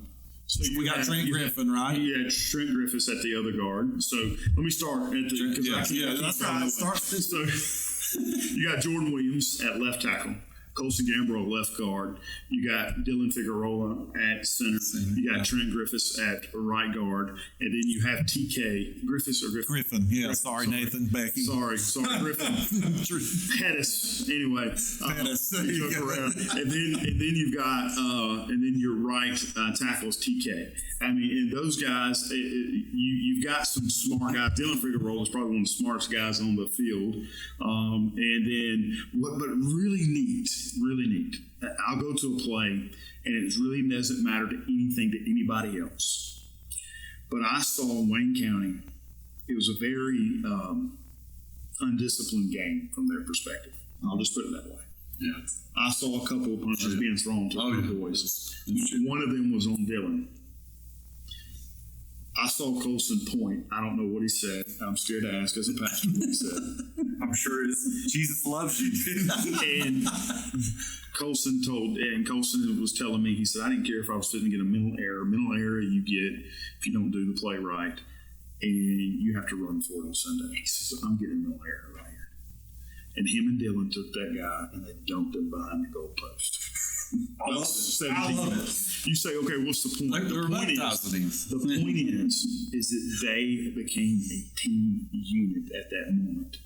So we got Trent Griffin, right? Yeah, Trent Griffith's at the other guard. So let me start at the. That's right. So you got Jordan Williams at left tackle, Pastor Gambrell left guard. You got Dylan Figueroa at center. You got Trent Griffiths at right guard, and then you have TK Griffiths or Griffin. Yeah, sorry, Nathan. Becky. Sorry, Griffin. Pettis. Anyway, Pettis. Joke around. And then you've got and then your right tackle is TK. I mean, and those guys, you've got some smart guys. Dylan Figueroa is probably one of the smartest guys on the field. And then but really neat. I'll go to a play, and it really doesn't matter to anything to anybody else. But I saw in Wayne County, it was a very undisciplined game from their perspective. I'll just put it that way. Yeah. I saw a couple of punches being thrown to the boys. One of them was on Dylan. I saw Colson point. I don't know what he said. I'm scared to ask as a pastor what he said. I'm sure it's Jesus loves you. And Colson was telling me, he said, I didn't care if I was sitting to get a mental error. Mental error you get if you don't do the play right, and you have to run for it on Sunday. He says, I'm getting a mental error right here. And him and Dylan took that guy, and they dumped him behind the goalpost. I love it. You say, okay, what's the point? The point is that they became a team unit at that moment.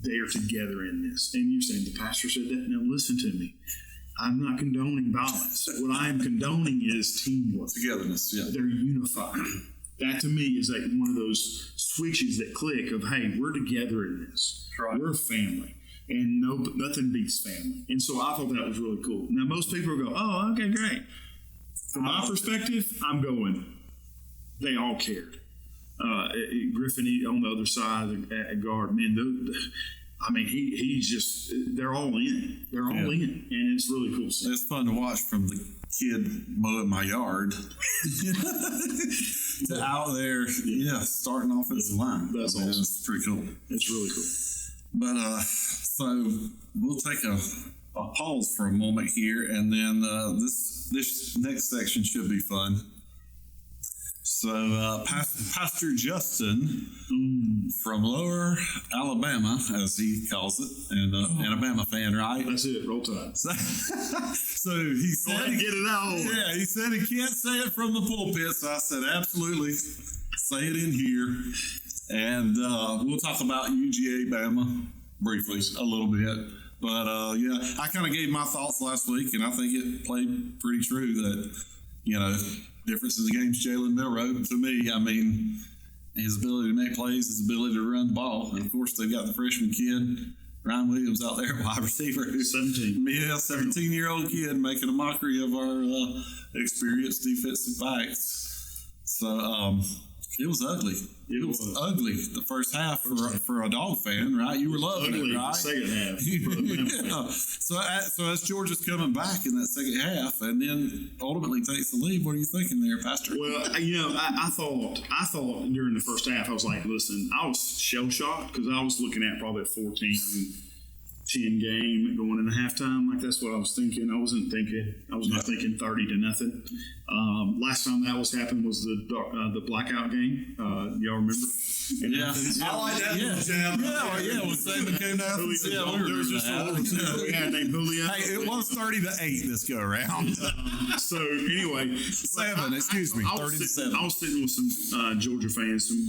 They are together in this. And you're saying the pastor said that? Now listen to me. I'm not condoning violence. What I am condoning is teamwork. Togetherness, yeah. They're unified. That to me is like one of those switches that click of, hey, we're together in this. Right. We're a family. And nothing beats family. And so I thought that was really cool. Now, most people go, oh, okay, great. From my perspective, I'm going, they all cared. Griffin on the other side at guard, man, he's just, they're all in. They're all in. And it's really cool. It's fun to watch from the kid mowing my yard to out there, starting offensive line. That's awesome. It's pretty cool. It's really cool. But so we'll take a pause for a moment here, and then this next section should be fun. So Pastor Justin from Lower Alabama, as he calls it, and Alabama fan, right? That's it. Roll Tide. So he said, get it out. Yeah, he said he can't say it from the pulpit. So I said, absolutely, say it in here. And we'll talk about UGA Bama briefly a little bit. But, I kind of gave my thoughts last week, and I think it played pretty true that, difference in the game's Jalen Milroe. To me, I mean, his ability to make plays, his ability to run the ball. And of course, they've got the freshman kid, Ryan Williams, out there, wide receiver. 17. Yeah, 17-year-old kid making a mockery of our experienced defensive backs. So it was ugly. It was ugly the first half for a Dog fan, right? You were loving it, right? The second half. For the Bama fan. So as Georgia's coming back in that second half, and then ultimately takes the lead, what are you thinking there, Pastor? Well, I thought during the first half, I was like, listen, I was shell shocked because I was looking at probably a 14-10 game going into halftime. Like, that's what I was thinking. I was not thinking 30-0. Last time that was happened was the blackout game. Y'all remember? Yeah. I like that. Yeah. When Saban came down, there was just a little we had named Julio. Hey, it was 30-8 this go around. So anyway, 30-7. I was sitting with some Georgia fans, some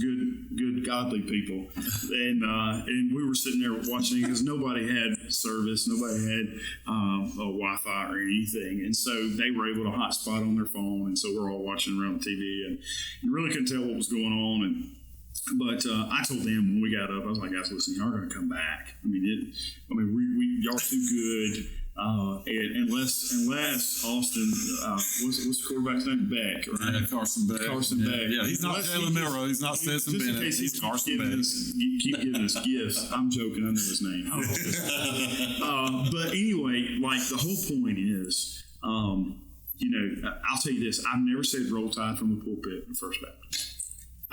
good godly people, and we were sitting there watching because nobody had service, nobody had a Wi-Fi or anything, and so they were able to hotspot on their phone, and so we're all watching around the TV, and you really couldn't tell what was going on. But I told them when we got up, I was like, guys, listen, y'all are going to come back. I mean, y'all are too good. Unless Austin, what's the quarterback's name? Beck, right? Carson Beck. Yeah, he's not Jalen Milroe. He's not Stetson Bennett. He's Carson Beck. Keep giving us gifts. I'm joking. I know his name. But anyway, like the whole point is, I'll tell you this. I've never said roll tide from the pulpit in First Baptist.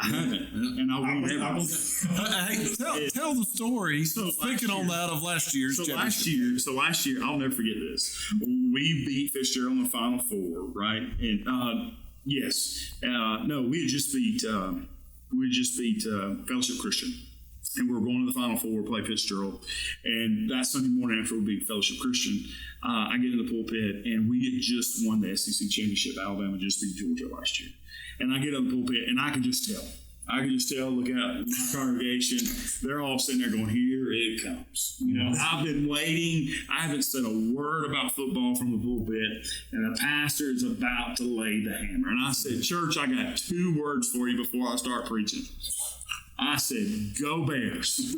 I haven't, and I will never. Hey, tell the story. Speaking on that of last year's championship. So last year, I'll never forget this. We beat Fitzgerald in the Final Four, right? And we had just beat Fellowship Christian, and we were going to the Final Four, play Fitzgerald. And that Sunday morning after we beat Fellowship Christian, I get in the pulpit, and we had just won the SEC championship. Alabama just beat Georgia last year. And I get on the pulpit, and I can just tell. Look out at my congregation. They're all sitting there going, here it comes. I've been waiting. I haven't said a word about football from the pulpit, and the pastor is about to lay the hammer. And I said, church, I got 2 words for you before I start preaching. I said, go Bears.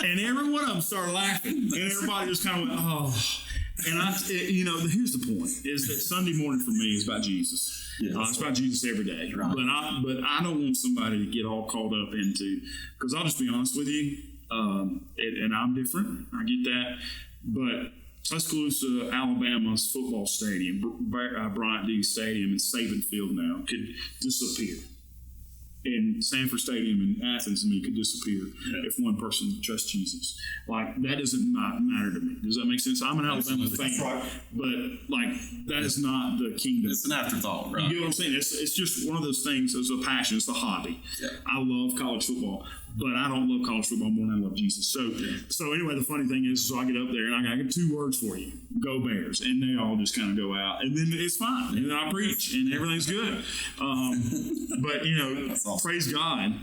And every one of them started laughing. And everybody just kind of went, oh. And here's the point, is that Sunday morning for me is about Jesus. It's about Jesus every day. Right. But I don't want somebody to get all caught up into, because I'll just be honest with you, and I'm different. I get that. But Tuscaloosa, Alabama's football stadium, Bryant D. Stadium and Saban Field now could disappear. And Sanford Stadium in Athens, could disappear if one person trusts Jesus. Like, that doesn't matter to me. Does that make sense? I'm an Alabama fan, right. But that is not the kingdom. It's an afterthought, right? You know what I'm saying? It's just one of those things. It's a passion. It's a hobby. Yeah. I love college football, but I don't love college football more than I love Jesus. So anyway, the funny thing is, so I get up there and I got 2 words for you: go Bears. And they all just kind of go out, and then it's fine. And then I preach, and everything's good. But praise God,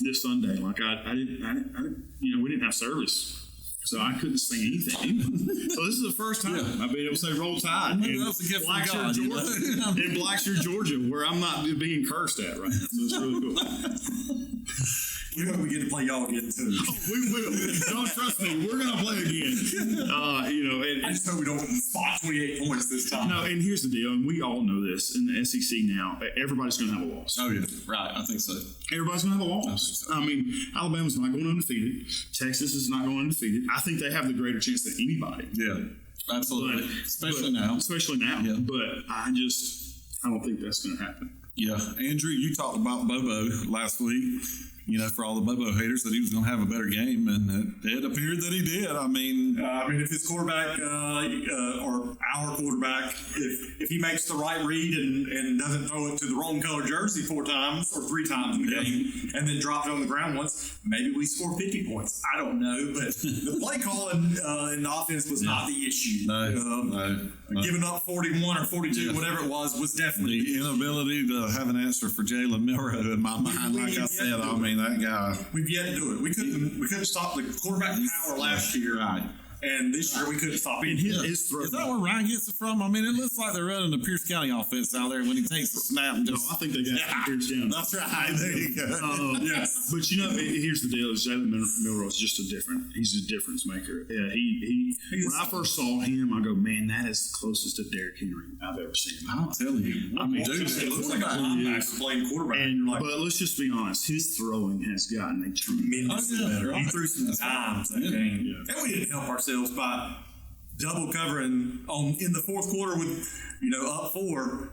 this Sunday, like I didn't, we didn't have service, so I couldn't sing anything. So this is the first time I've been able to say "Roll Tide" in Blackshear, Georgia, in Blackshear, Georgia, where I'm not being cursed at right now. So it's really cool. We hope we get to play y'all again too. We will. Don't trust me. We're gonna play again. I just hope we don't spot 28 points this time. No, and here's the deal, and we all know this in the SEC now. Everybody's gonna have a loss. Oh yeah, right. I think so. Everybody's gonna have a loss. I mean, Alabama's not going undefeated. Texas is not going undefeated. I think they have the greater chance than anybody. Yeah, absolutely. Especially now. Yeah. But I don't think that's gonna happen. Yeah, Andrew, you talked about Bobo last week. For all the Bobo haters, that he was going to have a better game, and it appeared that he did. I mean, if his quarterback or our quarterback, if he makes the right read and doesn't throw it to the wrong color jersey 4 times or 3 times in the game, and then drop it on the ground once, maybe we score 50 points. I don't know, but the play calling in the offense was not the issue. No. Giving up 41 or 42, whatever it was definitely the inability to have an answer for Jalen Milroe in my mind. Like I said, that guy. We've yet to do it. We couldn't stop the quarterback power last year. Right. And this year we couldn't stop him. His throw. Is that where Ryan gets it from? I mean, it looks like they're running the Pierce County offense out there when he takes the snap. And just, I think they got Pierce County. That's right. There you go. Yes. But here's the deal: Jalen Milroe is just he's a difference maker. Yeah, he when I first saw him, I go, man, that is the closest to Derrick Henry I've ever seen. I'm telling you. I mean, Dude, it looks like a linebacker playing quarterback. But let's just be honest, his throwing has gotten a tremendous better. He threw some dimes that game. Yeah. And we didn't help ourselves by double covering in the fourth quarter with, up 4.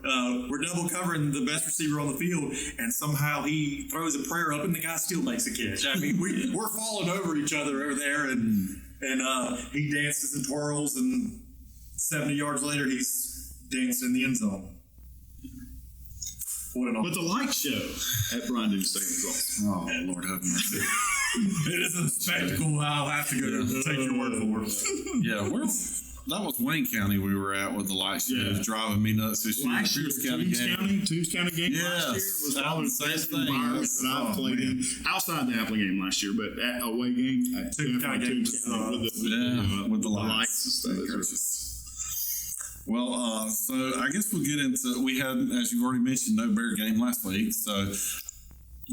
We're double covering the best receiver on the field, and somehow he throws a prayer up, and the guy still makes a catch. I mean, we're falling over each other over there, and he dances and twirls, and 70 yards later, he's dancing in the end zone. But the light show at Brian Duke's Stadium. Oh, Lord have mercy. It is a spectacle. I'll have to go take your word for it. Yeah, that was Wayne County we were at with the light show. It was driving me nuts this year. Pierce County game. Toombs County game last year was probably the best environment that I've played in. Outside the Apple game last year, but at away game, Toombs County game with the lights and stuff. Well, so I guess we'll get into, we had, as you've already mentioned, no Bear game last week. So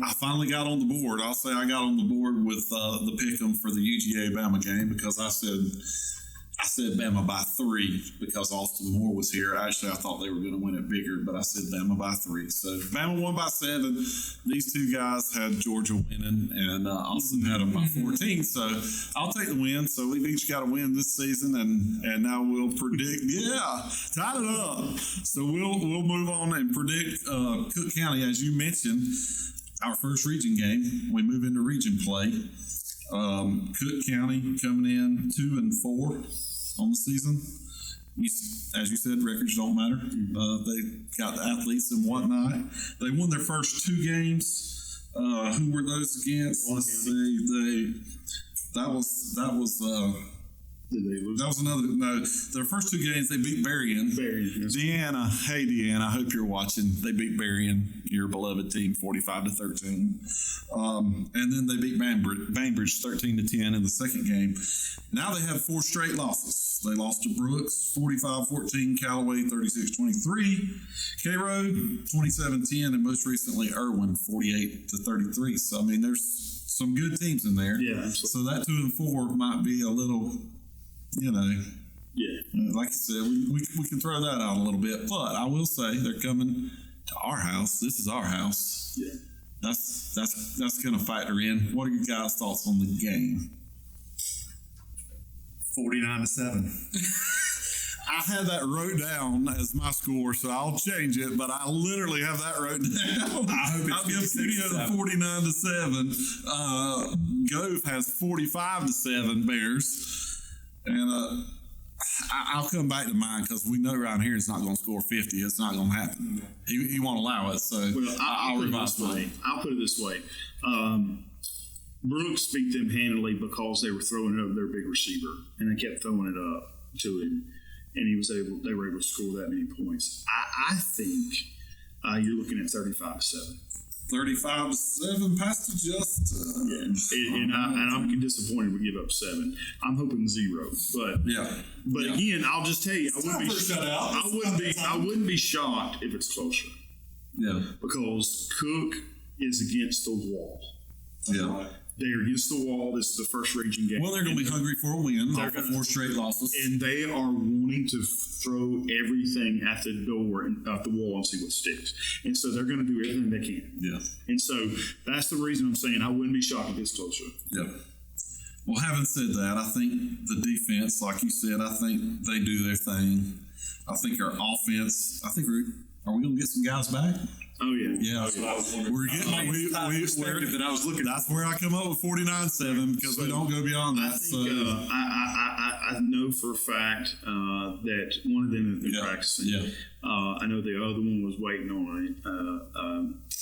I finally got on the board. I'll say I got on the board with the pick'em for the UGA Bama game because I said Bama by 3 because Austin Moore was here. Actually, I thought they were going to win it bigger, but I said Bama by 3. So Bama won by 7. These two guys had Georgia winning, and Austin had them by 14. So I'll take the win. So we've each got a win this season, and now we'll predict. Yeah, tied it up. So we'll move on and predict Cook County, as you mentioned, our first region game. We move into region play. Cook County coming in 2-4 on the season. As you said, records don't matter. They got the athletes and whatnot. They won their first 2 games. Who were those against? Let's see. That was Did they lose? That was another. No, their first 2 games they beat Berrien. Yes. Deanna, hey Deanna, I hope you're watching. They beat Berrien, your beloved team, 45-13, and then they beat Bainbridge 13-10 in the second game. Now they have 4 straight losses. They lost to Brooks 45-14, Callaway 36-23, Cairo 27-10, and most recently Irwin 48-33. So I mean, there's some good teams in there. Yeah, absolutely. So that 2-4 might be a little. Like I said, we can throw that out a little bit, but I will say they're coming to our house. This is our house. Yeah, that's going to factor in. What are your guys' thoughts on the game? 49-7. I had that wrote down as my score, so I'll change it. But I literally have that wrote down. I'll give Studio 49-7. Gove has 45-7 Bears. And I'll come back to mine because we know around here it's not going to score 50. It's not going to happen. He won't allow it. So I'll revise it. I'll put it this way. Brooks beat them handily because they were throwing it over their big receiver, and they kept throwing it up to him, and they were able to score that many points. I think you're looking at 35-7. 35-7, Pastor Justin. And I'm disappointed we give up 7. I'm hoping 0. But again, I'll just tell you, I wouldn't be shocked if it's closer. Yeah. Because Cook is against the wall. Yeah. They're against the wall. This is the first region game. Well, they're going to be hungry for a win. They're going 4 straight losses. And they are wanting to throw everything at the door and at the wall and see what sticks. And so they're going to do everything they can. Yeah. And so that's the reason I'm saying I wouldn't be shocked if it's closer. Yeah. Well, having said that, I think the defense, like you said, I think they do their thing. I think our offense, are we going to get some guys back? Oh, yeah. Yeah. That's what I was wondering. We're getting that I was looking. That's where I come up with 49-7 because we don't go beyond that. I know for a fact that one of them has been practicing. Yeah. I know the other one was waiting on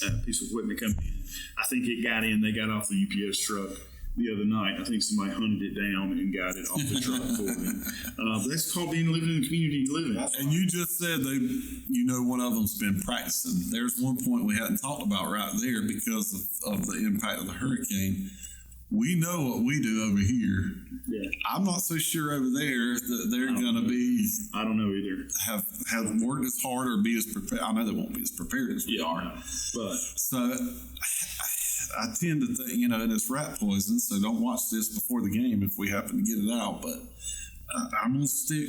a piece of equipment coming in. I think it got in. They got off the UPS truck the other night. I think somebody hunted it down and got it off the truck for them. But that's called living in the community you live in. And you just said one of them's been practicing. There's one point we hadn't talked about right there because of the impact of the hurricane. we know what we do over here. Yeah. I'm not so sure over there that they're going to be. I don't know either. Have worked as hard or be as prepared. I know they won't be as prepared as we are. But so I tend to think, and it's rat poison. So don't watch this before the game if we happen to get it out. But I'm going to stick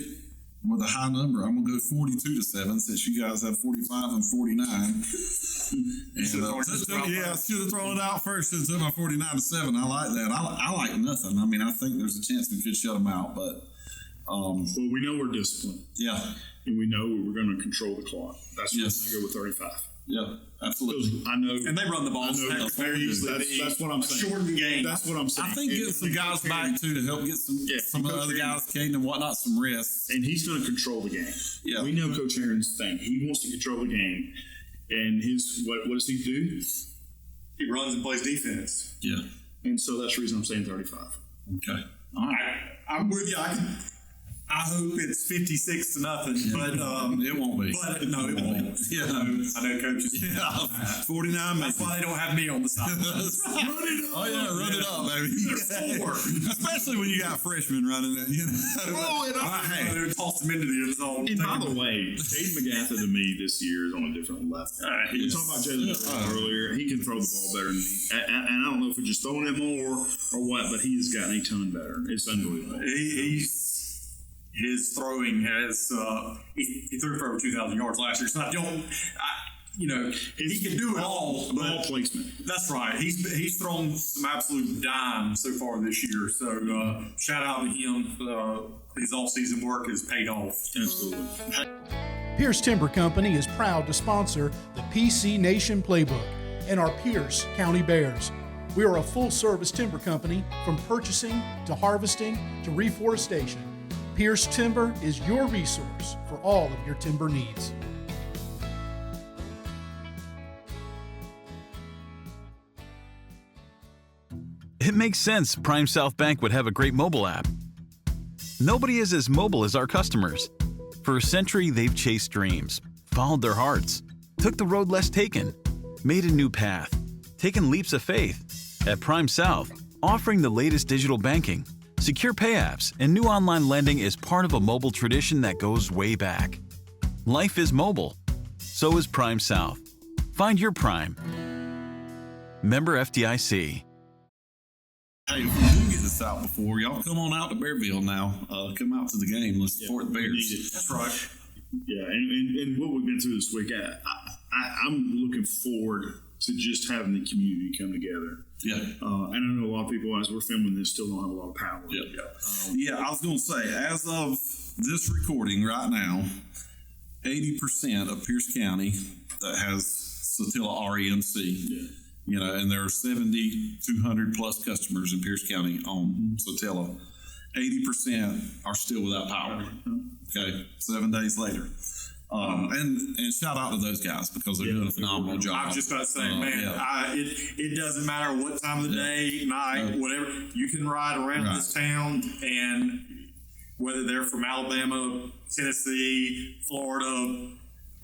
with a high number. I'm going to go 42-7 since you guys have 45 and 49. I should have thrown it out first and took my 49-7. I like that. I like nothing. I mean, I think there's a chance we could shut them out, but well, we know we're disciplined. Yeah, and we know we're going to control the clock. That's why I go with 35. Yeah, absolutely. I know, and they run the ball very easily. That's what I'm saying. Shorten the game. That's what I'm saying. I think getting some guys back too to help get some of the other guys, Caden and whatnot, some rest. And he's going to control the game. Yeah, we know Coach Aaron's thing. He wants to control the game, and his what does he do? He runs and plays defense. Yeah, and so that's the reason I'm saying 35. Okay, all right. I'm with you. I hope it's 56-0, but it won't be. But no, it won't. Yeah, I know coaches. Yeah, 49. That's why they don't have me on the side. Run it up, baby. Especially when you got freshmen running it. Hey, toss them into the end zone. And by the way, Caden McGatha to me this year is on a different level. We were talking about Jalen earlier. He can throw the ball better than me, and I don't know if we're just throwing it more or what, but he has gotten a ton better. It's unbelievable. His throwing has he threw for over 2,000 yards last year. So he can do it all. Ball placement. That's right. He's thrown some absolute dime so far this year. So shout out to him. His all-season work has paid off. Absolutely. Pierce Timber Company is proud to sponsor the PC Nation Playbook and our Pierce County Bears. We are a full-service timber company from purchasing to harvesting to reforestation. Pierce Timber is your resource for all of your timber needs. It makes sense Prime South Bank would have a great mobile app. Nobody is as mobile as our customers. For a century, they've chased dreams, followed their hearts, took the road less taken, made a new path, taken leaps of faith. At Prime South, offering the latest digital banking, secure pay apps, and new online lending is part of a mobile tradition that goes way back. Life is mobile. So is Prime South. Find your Prime. Member FDIC. Hey, if we do get this out before, y'all come on out to Bearville now. Come out to the game. Let's support the Bears. That's right. Yeah, and what we've been through this week, I'm looking forward to just having the community come together. Yeah. And I know a lot of people, as we're filming this, still don't have a lot of power. Yeah. I was going to say, as of this recording right now, 80% of Pierce County that has Satilla REMC. Yeah. And there are 7,200 plus customers in Pierce County on Satilla. 80% are still without power. Okay, 7 days later. And shout out to those guys because they're doing a phenomenal job. I was just about to say, it doesn't matter what time of the day, night, whatever. You can ride around this town, and whether they're from Alabama, Tennessee, Florida,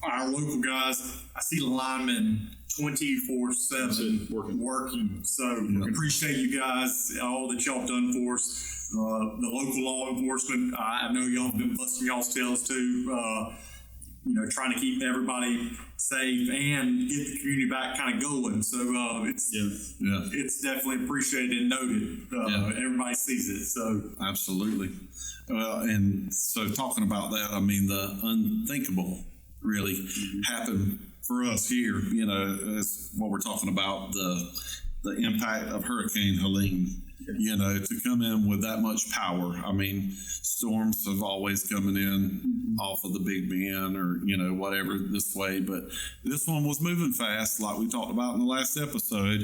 our local guys, I see linemen 24/7 working. So appreciate you guys, all that y'all done for us. The local law enforcement, I know y'all have been busting y'all's tails too. Trying to keep everybody safe and get the community back kind of going. So it's definitely appreciated and noted. Everybody sees it. So absolutely. Well, and so talking about that, I mean, the unthinkable really happened for us here. Is what we're talking about, the impact of Hurricane Helene. To come in with that much power. I mean, storms have always coming in off of the Big Bend or, whatever this way. But this one was moving fast, like we talked about in the last episode,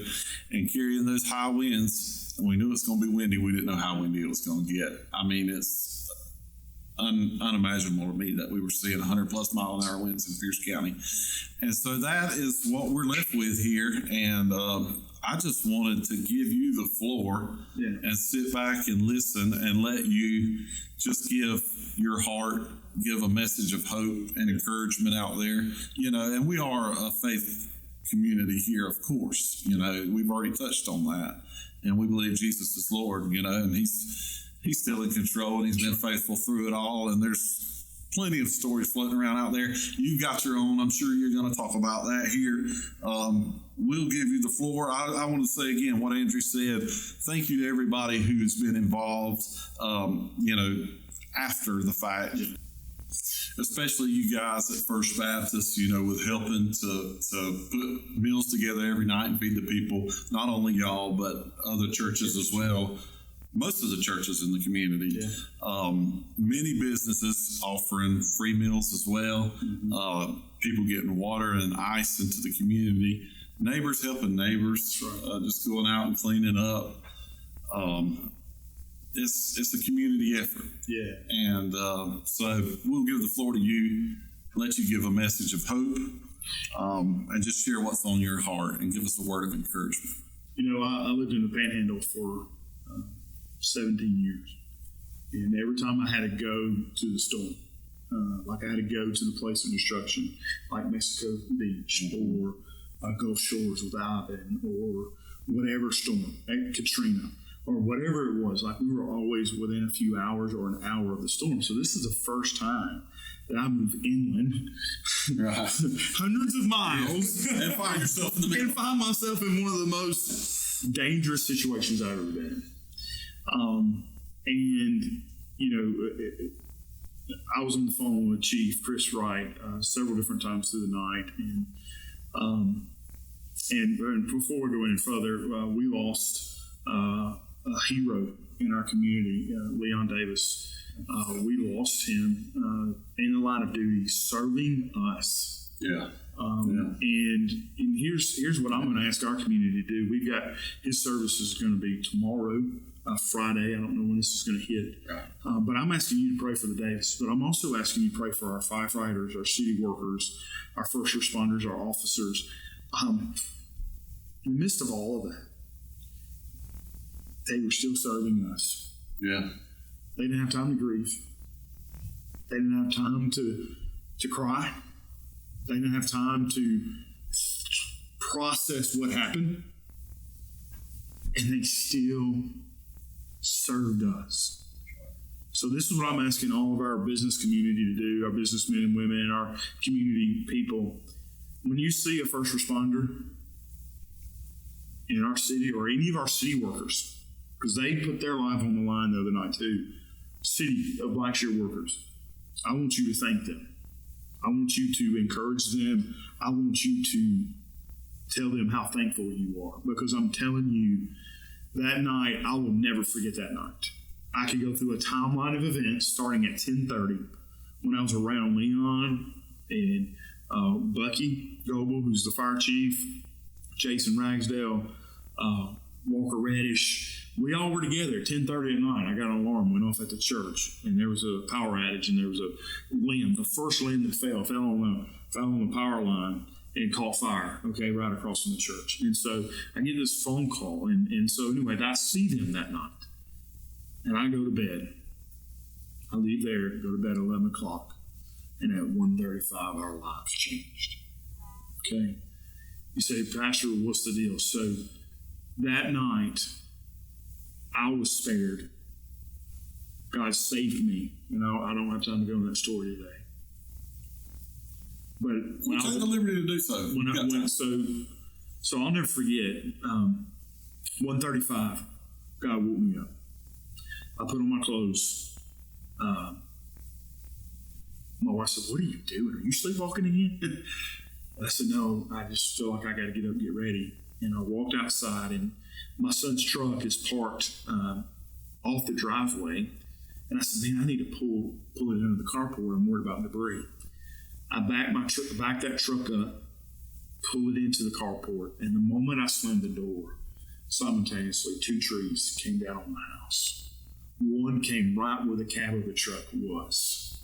and carrying those high winds. We knew it was going to be windy. We didn't know how windy it was going to get. I mean, it's unimaginable to me that we were seeing 100+ mile an hour winds in Pierce County. And so that is what we're left with here. And I just wanted to give you the floor and sit back and listen and let you just give your heart, give a message of hope and encouragement out there. And we are a faith community here, of course. We've already touched on that. and we believe Jesus is Lord, and he's still in control, and he's been faithful through it all. And there's plenty of stories floating around out there. You've got your own. I'm sure you're going to talk about that here. We'll give you the floor. I want to say again what Andrew said. Thank you to everybody who's been involved, after the fact, especially you guys at First Baptist, with helping to put meals together every night and feed the people, not only y'all, but other churches as well. Most of the churches in the community, many businesses offering free meals as well, people getting water and ice into the community, neighbors helping neighbors, just going out and cleaning up. It's a community effort. Yeah. And so we'll give the floor to you, let you give a message of hope, and just share what's on your heart and give us a word of encouragement. I lived in the Panhandle for 17 years. And every time I had to go to the storm, like I had to go to the place of destruction, like Mexico Beach or Gulf Shores with Ivan or whatever storm, Katrina, or whatever it was, like we were always within a few hours or an hour of the storm. So this is the first time that I moved inland, hundreds of miles, and find yourself in the middle. And find myself in one of the most dangerous situations I've ever been in. I was on the phone with Chief Chris Wright several different times through the night, and before we go any further, we lost a hero in our community, Leon Davis. We lost him in the line of duty, serving us. Yeah. And here's what I'm going to ask our community to do. We've got his service is going to be tomorrow, Friday. I don't know when this is going to hit, but I'm asking you to pray for the Davis. But I'm also asking you to pray for our firefighters, our city workers, our first responders, our officers. In the midst of all of that, they were still serving us. Yeah. They didn't have time to grieve. They didn't have time to cry. They didn't have time to process what happened. And they still served us. So this is what I'm asking all of our business community to do, our businessmen and women, our community people. When you see a first responder in our city or any of our city workers, because they put their life on the line the other night too, city of Blackshear workers, I want you to thank them. I want you to encourage them. I want you to tell them how thankful you are, because I'm telling you, that night, I will never forget that night. I could go through a timeline of events starting at 10:30 when I was around Leon and Bucky Goebel, who's the fire chief, Jason Ragsdale, Walker Reddish. We all were together at 10:30 at night. I got an alarm went off at the church, and there was a power outage, and there was a limb, the first limb that fell on the power line and caught fire, right across from the church. And so I get this phone call, and so anyway, I see them that night, and I go to bed. I leave there, go to bed at 11 o'clock, and at 1:35, our lives changed. Okay? You say, Pastor, what's the deal? So that night, I was spared. God saved me. I don't have time to go into that story today. But we'll take the liberty to do so. So I'll never forget. 1:35, God woke me up. I put on my clothes. My wife said, "What are you doing? Are you sleepwalking again?" I said, "No, I just feel like I got to get up and get ready." And I walked outside, and my son's truck is parked off the driveway. And I said, "Man, I need to pull it into the carport. I'm worried about debris." I backed that truck up, pulled it into the carport, and the moment I slammed the door, simultaneously 2 trees came down on the house. One came right where the cab of the truck was.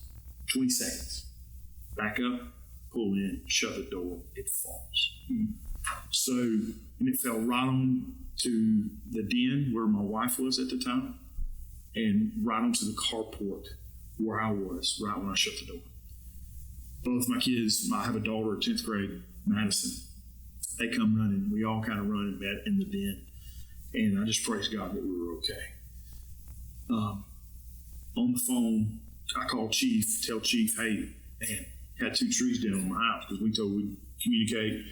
20 seconds. Back up, pull in, shut the door, it falls. So, and it fell right on to the den where my wife was at the time, and right onto the carport where I was, right when I shut the door. Both my kids, I have a daughter in 10th grade, Madison. They come running. We all kind of run in the den. And I just praise God that we were okay. On the phone, I called Chief, tell Chief, hey, man, had 2 trees down on my house because we told we'd communicate.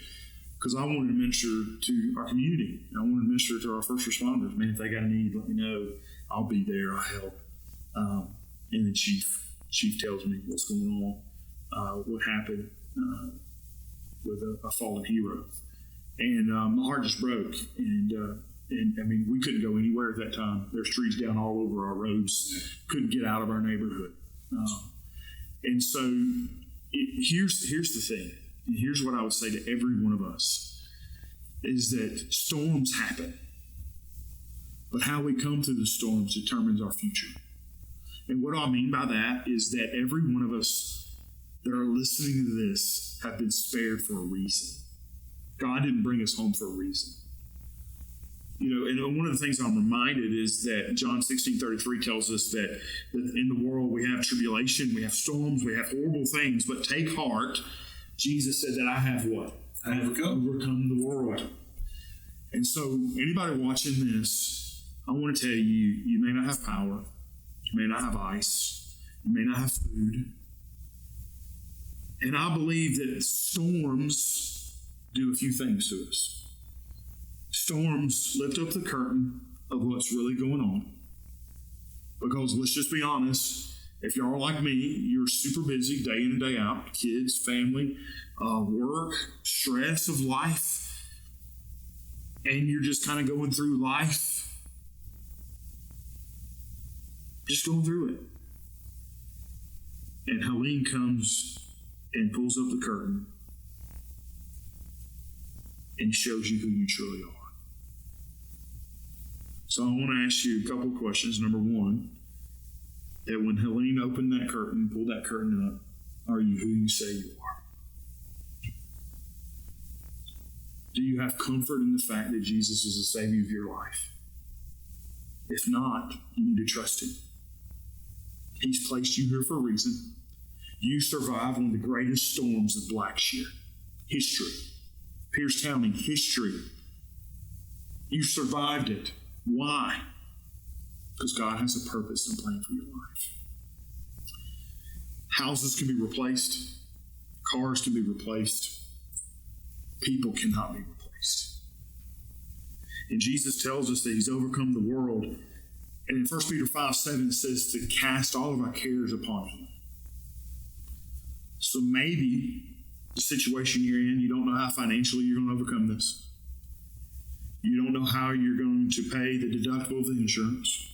Because I wanted to minister to our community. I wanted to minister to our first responders. Man, if they got a need, let me know. I'll be there. I'll help. And then Chief tells me what's going on, what happened with a fallen hero. And my heart just broke. And I mean, we couldn't go anywhere at that time. There's trees down all over our roads. Couldn't get out of our neighborhood. And so here's the thing. And here's what I would say to every one of us, is that storms happen. But how we come through the storms determines our future. And what I mean by that is that every one of us that are listening to this have been spared for a reason. God didn't bring us home for a reason. You know, and one of the things I'm reminded is that John 16:33 tells us that in the world we have tribulation, we have storms, we have horrible things, but take heart. Jesus said that I have what? I have overcome the world. And so anybody watching this, I want to tell you, you may not have power, you may not have ice, you may not have food. And I believe that storms do a few things to us. Storms lift up the curtain of what's really going on. Because let's just be honest, if y'all are like me, you're super busy day in and day out, kids, family, work, stress of life, and you're just kind of going through life, just going through it. And Helene comes and pulls up the curtain and shows you who you truly are. So I want to ask you a couple of questions. Number one, that when Helene opened that curtain, pulled that curtain up, are you who you say you are? Do you have comfort in the fact that Jesus is the Savior of your life? If not, you need to trust Him. He's placed you here for a reason. You survived one of the greatest storms of Blackshear history. Pierce County history. You survived it. Why? Because God has a purpose and plan for your life. Houses can be replaced. Cars can be replaced. People cannot be replaced. And Jesus tells us that He's overcome the world. And in 1 Peter 5:7 it says to cast all of our cares upon Him. So maybe the situation you're in, you don't know how financially you're going to overcome this. You don't know how you're going to pay the deductible of the insurance.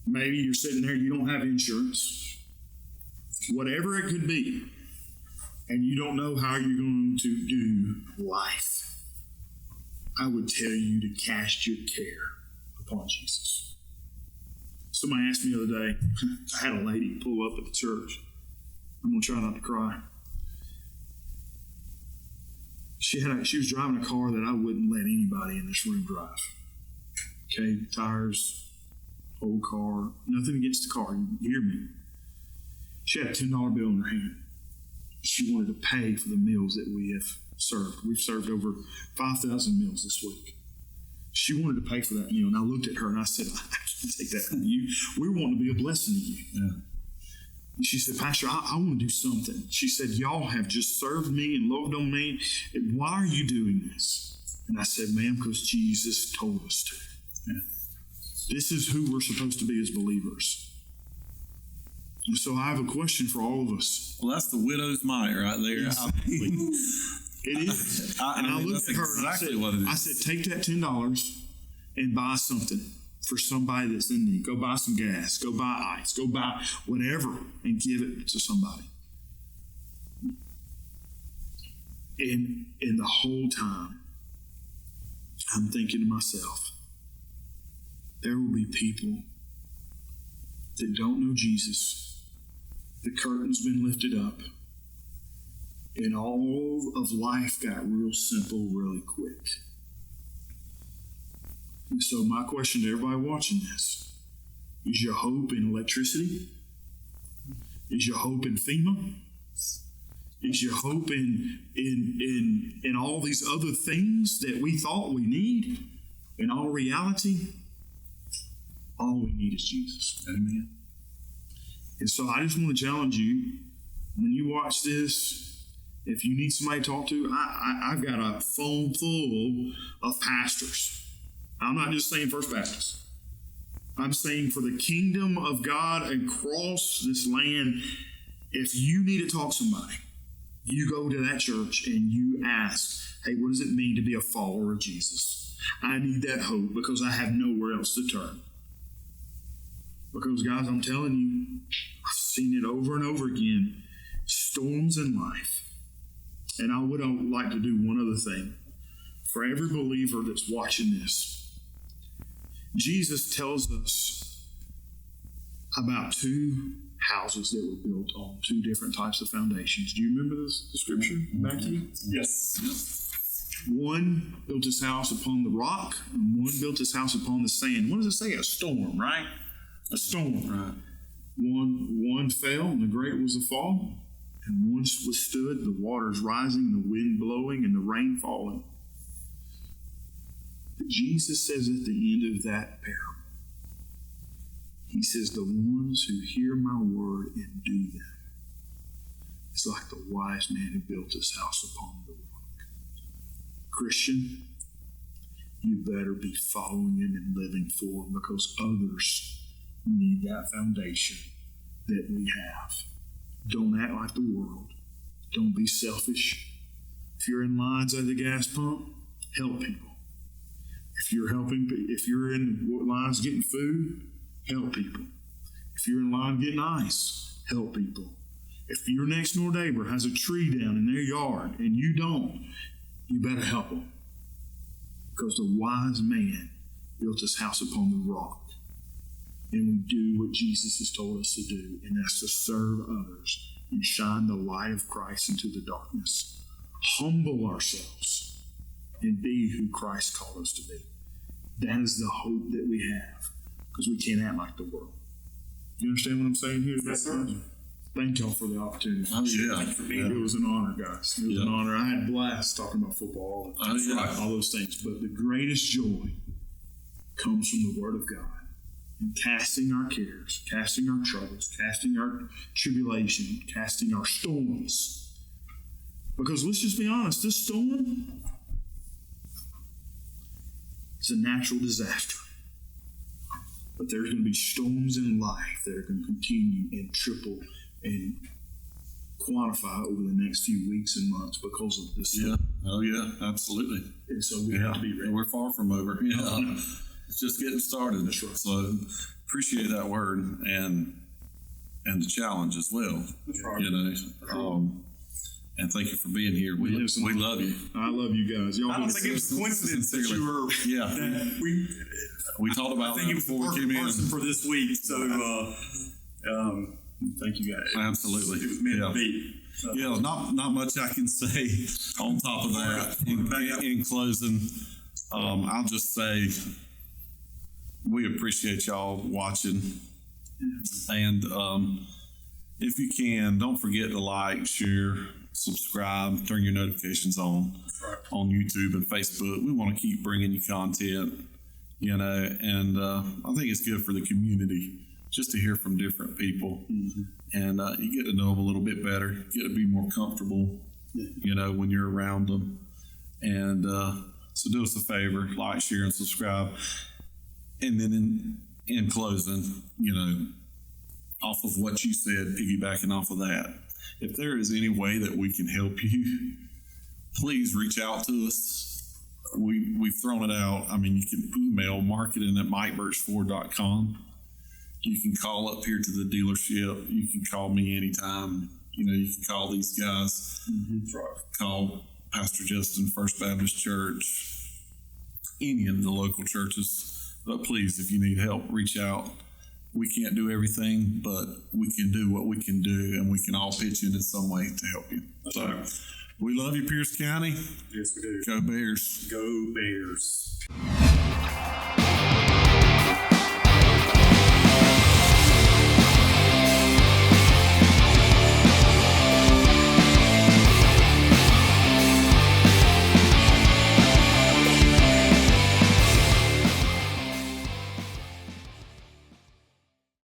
Maybe you're sitting there, you don't have insurance. Whatever it could be. And you don't know how you're going to do life. I would tell you to cast your care upon Jesus. Somebody asked me the other day, I had a lady pull up at the church. I'm going to try not to cry. She was driving a car that I wouldn't let anybody in this room drive. Okay, tires, old car, nothing against the car, you hear me. She had a $10 bill in her hand. She wanted to pay for the meals that we have served. We've served over 5,000 meals this week. She wanted to pay for that meal, and I looked at her and I said, I can take that from you. We want to be a blessing to you. Yeah. And she said, Pastor, I want to do something. She said, y'all have just served me and loved on me. Why are you doing this? And I said, ma'am, because Jesus told us to. Yeah. This is who we're supposed to be as believers. And so I have a question for all of us. Well, that's the widow's mite right there. Exactly. It is. I looked at her and I said, take that $10 and buy something for somebody that's in need. Go buy some gas. Go buy ice. Go buy whatever and give it to somebody. And the whole time, I'm thinking to myself, there will be people that don't know Jesus. The curtain's been lifted up. And all of life got real simple really quick. And so my question to everybody watching this, is your hope in electricity? Is your hope in FEMA? Is your hope in all these other things that we thought we need? In all reality, all we need is Jesus. Amen. And so I just want to challenge you, when you watch this, if you need somebody to talk to, I've got a phone full of pastors. I'm not just saying First Baptist. I'm saying for the kingdom of God across this land, if you need to talk to somebody, you go to that church and you ask, hey, what does it mean to be a follower of Jesus? I need that hope because I have nowhere else to turn. Because, guys, I'm telling you, I've seen it over and over again. Storms in life. And I would like to do one other thing. For every believer that's watching this, Jesus tells us about two houses that were built on two different types of foundations. Do you remember this, the scripture, Matthew? Yes. One built his house upon the rock, and one built his house upon the sand. What does it say? A storm, right? A storm. Right. One fell, and the great was the fall, and one withstood the waters rising, the wind blowing, and the rain falling. But Jesus says at the end of that parable, he says, the ones who hear my word and do them, it's like the wise man who built his house upon the rock. Christian, you better be following him and living for him, because others need that foundation that we have. Don't act like the world. Don't be selfish. If you're in lines at the gas pump, help people. If you're in lines getting food, help people. If you're in line getting ice, help people. If your next door neighbor has a tree down in their yard and you don't, you better help them. Because the wise man built his house upon the rock. And we do what Jesus has told us to do, and that's to serve others and shine the light of Christ into the darkness. Humble ourselves and be who Christ called us to be. That is the hope that we have, because we can't act like the world. You understand what I'm saying here? Yes, sir. Thank y'all for the opportunity. Oh, yeah. It was an honor, guys. It was an honor. I had a blast talking about football, all those things. But the greatest joy comes from the Word of God. And casting our cares, casting our troubles, casting our tribulation, casting our storms. Because let's just be honest, this storm is a natural disaster. But there's going to be storms in life that are going to continue and triple and quantify over the next few weeks and months because of this. Yeah. Oh, yeah. Absolutely. And so we have to be ready. We're far from over. Yeah. It's just getting started. That's right. So appreciate that word and the challenge as well. That's right. You know, and thank you for being here. We love you. I love you guys. Y'all I don't think it was a coincidence that you were. Yeah. That we talked about that before we came in for this week. So thank you guys. Absolutely. It was meant to be. So. Yeah. Not much I can say on top of that. In closing, I'll just say, we appreciate y'all watching, and if you can, don't forget to like, share, subscribe, turn your notifications on YouTube and Facebook. We want to keep bringing you content, you know, and I think it's good for the community just to hear from different people, and you get to know them a little bit better, get to be more comfortable, you know, when you're around them, and so do us a favor, like, share, and subscribe. And then in closing, you know, off of what you said, piggybacking off of that, if there is any way that we can help you, please reach out to us. We've thrown it out. I mean, you can email marketing@mikebirchford.com. You can call up here to the dealership. You can call me anytime. You know, you can call these guys. Call Pastor Justin, First Baptist Church, any of the local churches. But please, if you need help, reach out. We can't do everything, but we can do what we can do, and we can all pitch in some way to help you. So, we love you, Pierce County. Yes, we do. Go Bears. Go Bears.